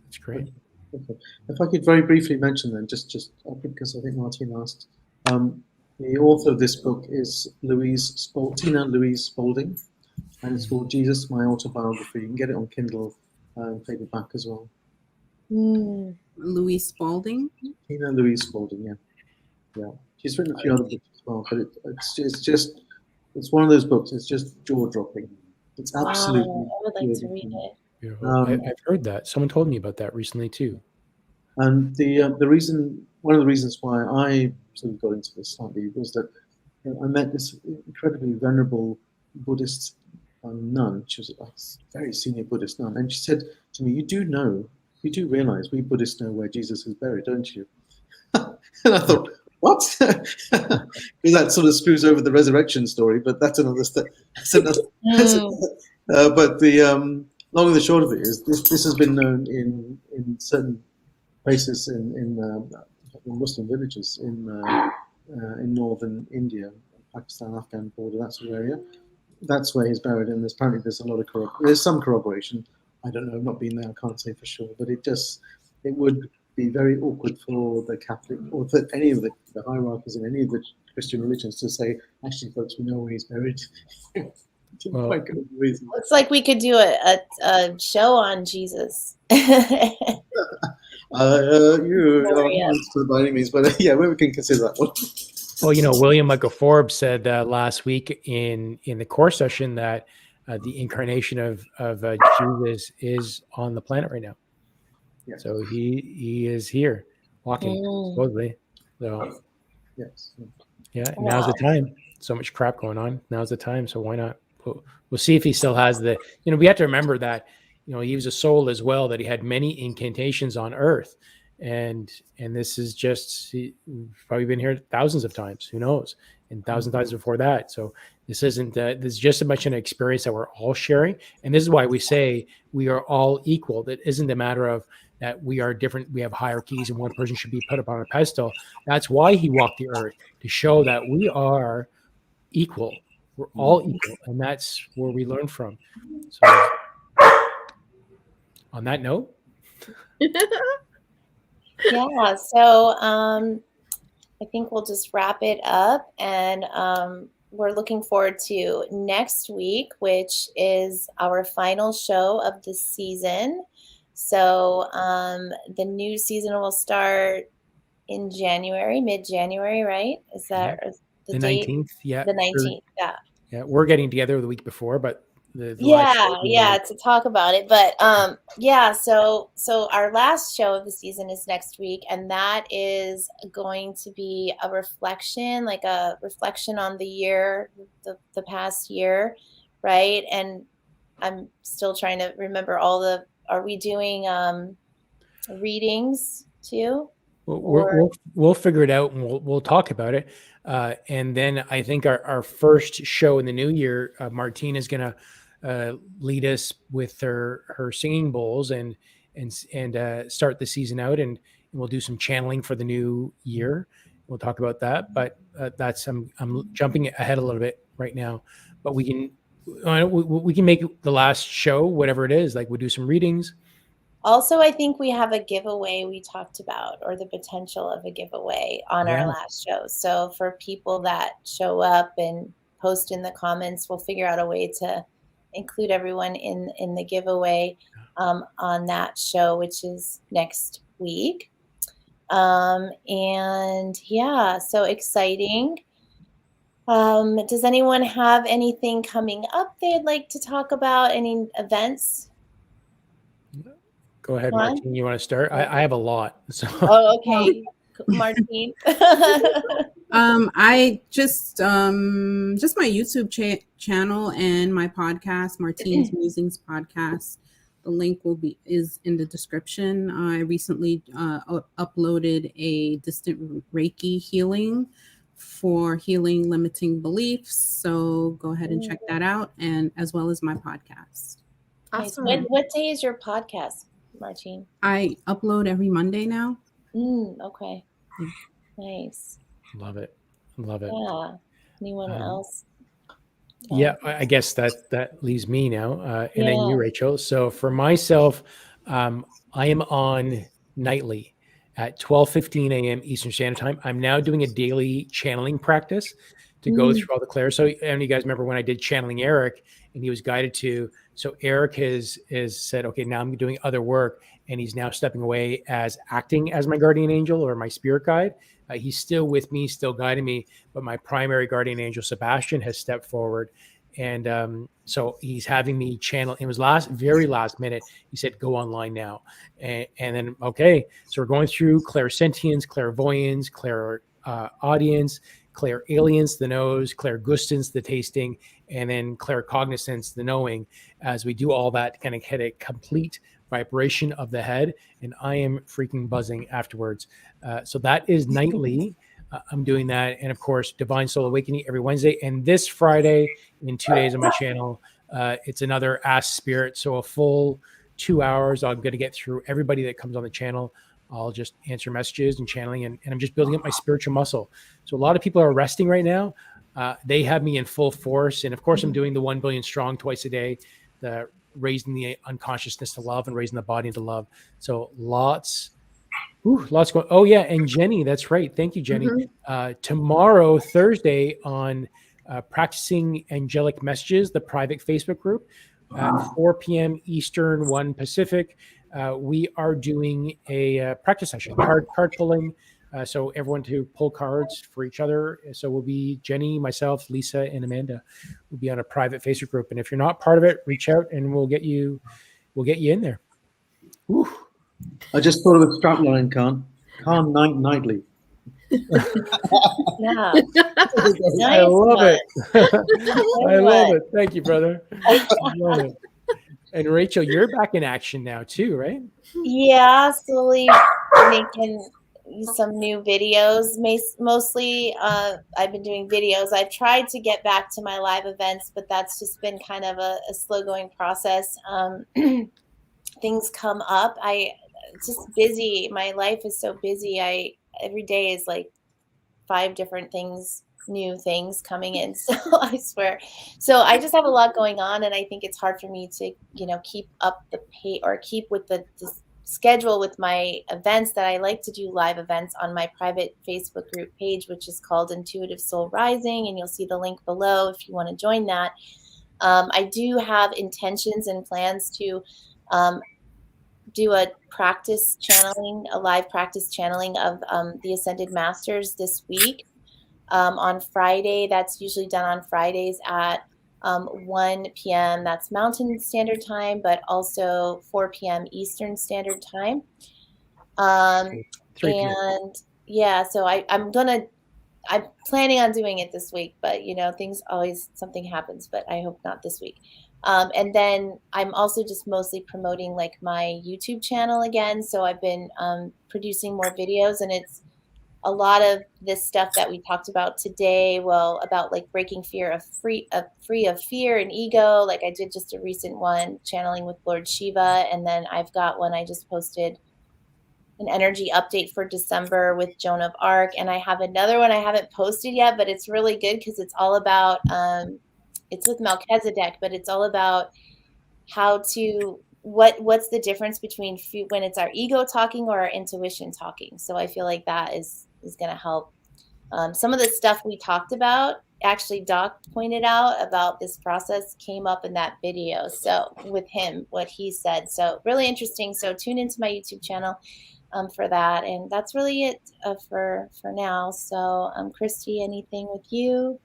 That's great. Okay. If I could very briefly mention then, just because I think Martine asked, the author of this book is Tina Louise Spalding, and it's called Jesus, My Autobiography. You can get it on Kindle and paperback as well. Louise Spalding? Tina Louise Spalding, yeah. She's written a few other books as well, but it's one of those books. It's just jaw-dropping. It's absolutely. Wow, I would like to read it. I've heard that. Someone told me about that recently too. And one of the reasons why I sort of got into this slightly was that I met this incredibly venerable Buddhist nun. She was a very senior Buddhist nun, and she said to me, "You do realize we Buddhists know where Jesus is buried, don't you?" And I thought, what? Because that sort of screws over the resurrection story, but that's another step. But the long and the short of it is, this has been known in certain places in Muslim villages in northern India, Pakistan, Afghan border, that sort of area. That's where he's buried, and apparently there's some corroboration. I don't know, I've not been there, I can't say for sure, but it would be very awkward for the Catholic or for any of the hierarchies in any of the Christian religions to say, actually, folks, we know where he's buried. Looks like we could do a show on Jesus. You're not by any means, but yeah, we can consider that one. Well, William Michael Forbes said last week in the core session that the incarnation of Jesus is on the planet right now. Yeah. So he is here walking supposedly. So yes. Yeah, wow. Now's the time. So much crap going on. Now's the time. So why not? We'll see if he still has the. We have to remember that he was a soul as well. That he had many incantations on Earth, and this is just he's probably been here thousands of times. Who knows? And thousands of times before that. So this isn't. This is just as much an experience that we're all sharing, and this is why we say we are all equal. That isn't a matter of that we are different. We have hierarchies, and one person should be put up on a pedestal. That's why he walked the earth, to show that we are equal. We're all equal, and that's where we learn from. So, on that note, yeah. So I think we'll just wrap it up, and we're looking forward to next week, which is our final show of the season. So the new season will start in January, mid-January, right? Is that the 19th? Yeah. The 19th, yeah. Yeah, we're getting together the week before, but to talk about it. But so our last show of the season is next week, and that is going to be a reflection on the year, the past year, right? And I'm still trying to remember are we doing readings too? We'll figure it out, and we'll talk about it. And then I think our first show in the new year, Martine is going to lead us with her singing bowls and start the season out, and we'll do some channeling for the new year. We'll talk about that, but that's I'm jumping ahead a little bit right now, but we can make the last show whatever it is. Like we'll do some readings. Also, I think we have a giveaway we talked about, or the potential of a giveaway on our last show. So for people that show up and post in the comments, we'll figure out a way to include everyone in the giveaway. on that show, which is next week. And yeah, so exciting. Does anyone have anything coming up they'd like to talk about? Any events? Go ahead, Juan? Martine. You want to start? I have a lot. So Oh, okay. Martine. I just my YouTube channel and my podcast, Martine's Musings podcast. The link is in the description. I recently uploaded a distant Reiki healing for healing limiting beliefs. So go ahead and check that out, and as well as my podcast. Awesome. What day is your podcast, Martine? I upload every Monday now. Okay. Nice. Love it. Yeah. Anyone else? Yeah, I guess that leaves me now, and then you, Rachel. So for myself, I am on nightly at 12:15 a.m. Eastern Standard Time. I'm now doing a daily channeling practice to go through all the clairs. So, and you guys remember when I did channeling Eric, and he was guided to. So Eric has said, okay, now I'm doing other work, and he's now stepping away as acting as my guardian angel or my spirit guide. He's still with me, still guiding me, but my primary guardian angel, Sebastian, has stepped forward. And so he's having me channel. It was very last minute. He said, go online now. And then, okay, so we're going through clairsentience, clairvoyance, clairaudience, clairalience, the nose, clairgustance, the tasting, and then claircognizance, the knowing, as we do all that to kind of hit a complete vibration of the head. And I am freaking buzzing afterwards. So that is nightly. I'm doing that. And of course, Divine Soul Awakening every Wednesday. And this Friday, in 2 days on my channel, it's another Ask Spirit. So a full 2 hours. I'm going to get through everybody that comes on the channel. I'll just answer messages and channeling, and I'm just building up my spiritual muscle. So a lot of people are resting right now. They have me in full force. And of course, I'm doing the 1 billion strong twice a day, the raising the unconsciousness to love and raising the body into love. So lots going. Oh yeah. And Jenny, that's right. Thank you, Jenny. Tomorrow, Thursday, on Practicing Angelic Messages, the private Facebook group, at 4 p.m. Eastern, 1 Pacific, we are doing a practice session, card pulling. So everyone to pull cards for each other. So we'll be Jenny, myself, Lisa, and Amanda will be on a private Facebook group. And if you're not part of it, reach out and we'll get you in there. Ooh. I just thought of a strapline, Khan nightly. Yeah. I love it. I love it. Thank you, brother. I love it. And Rachel, you're back in action now too, right? Yeah, slowly making some new videos. Mostly, I've been doing videos. I've tried to get back to my live events, but that's just been kind of a slow going process. Things come up. It's just busy. My life is so busy. Every day is like 5 different things, new things coming in. So I swear. So I just have a lot going on, and I think it's hard for me to, keep up the pace or keep with the schedule with my events that I like to do live events on my private Facebook group page, which is called Intuitive Soul Rising, and you'll see the link below if you want to join that. I do have intentions and plans to do a live practice channeling of the Ascended Masters this week on Friday. That's usually done on Fridays at 1 p.m. That's Mountain Standard Time, but also 4 p.m. Eastern Standard Time. And yeah, so I'm planning on doing it this week, but something happens, but I hope not this week. And then I'm also just mostly promoting like my YouTube channel again. So I've been producing more videos, and it's a lot of this stuff that we talked about today. About like breaking free of fear and ego. Like I did just a recent one channeling with Lord Shiva, and then I've got one I just posted, an energy update for December with Joan of Arc, and I have another one I haven't posted yet, but it's really good because it's all about it's with Melchizedek, but it's all about what's the difference between when it's our ego talking or our intuition talking. So I feel like that is going to help. Some of the stuff we talked about actually Doc pointed out about this process came up in that video. So with him, what he said. So really interesting. So tune into my YouTube channel for that. And that's really it for now. So Kristie, anything with you?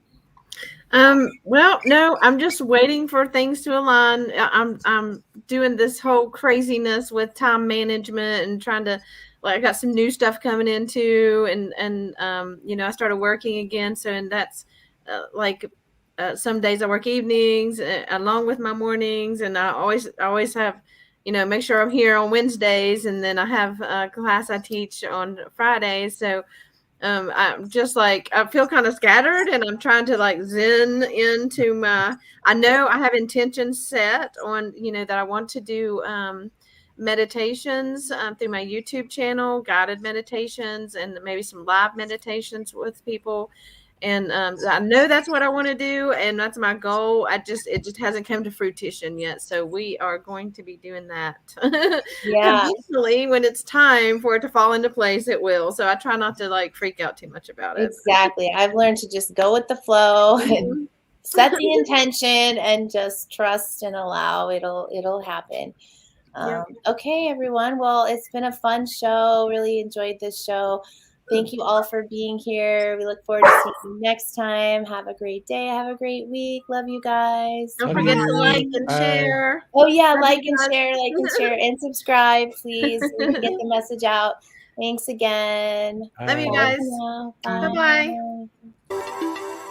Well, no, I'm just waiting for things to align. I'm doing this whole craziness with time management and trying to, like, I got some new stuff coming into, and I started working again. So, and that's some days I work evenings along with my mornings, and I always have, make sure I'm here on Wednesdays, and then I have a class I teach on Fridays. So I'm just like, I feel kind of scattered, and I'm trying to like zen into I know I have intentions set on, that I want to do meditations through my YouTube channel, guided meditations, and maybe some live meditations with people. And I know that's what I want to do, and that's my goal. It just hasn't come to fruition yet. So we are going to be doing that. Yeah. Eventually, when it's time for it to fall into place, it will. So I try not to like freak out too much about it. Exactly. I've learned to just go with the flow and set the intention and just trust and allow it'll happen. Okay, everyone. Well, it's been a fun show. Really enjoyed this show. Thank you all for being here. We look forward to seeing you next time. Have a great day. Have a great week. Love you guys. Don't forget to like and share. Oh yeah, like and share and subscribe, please, so we can get the message out. Thanks again. Love you guys. Bye. Bye-bye.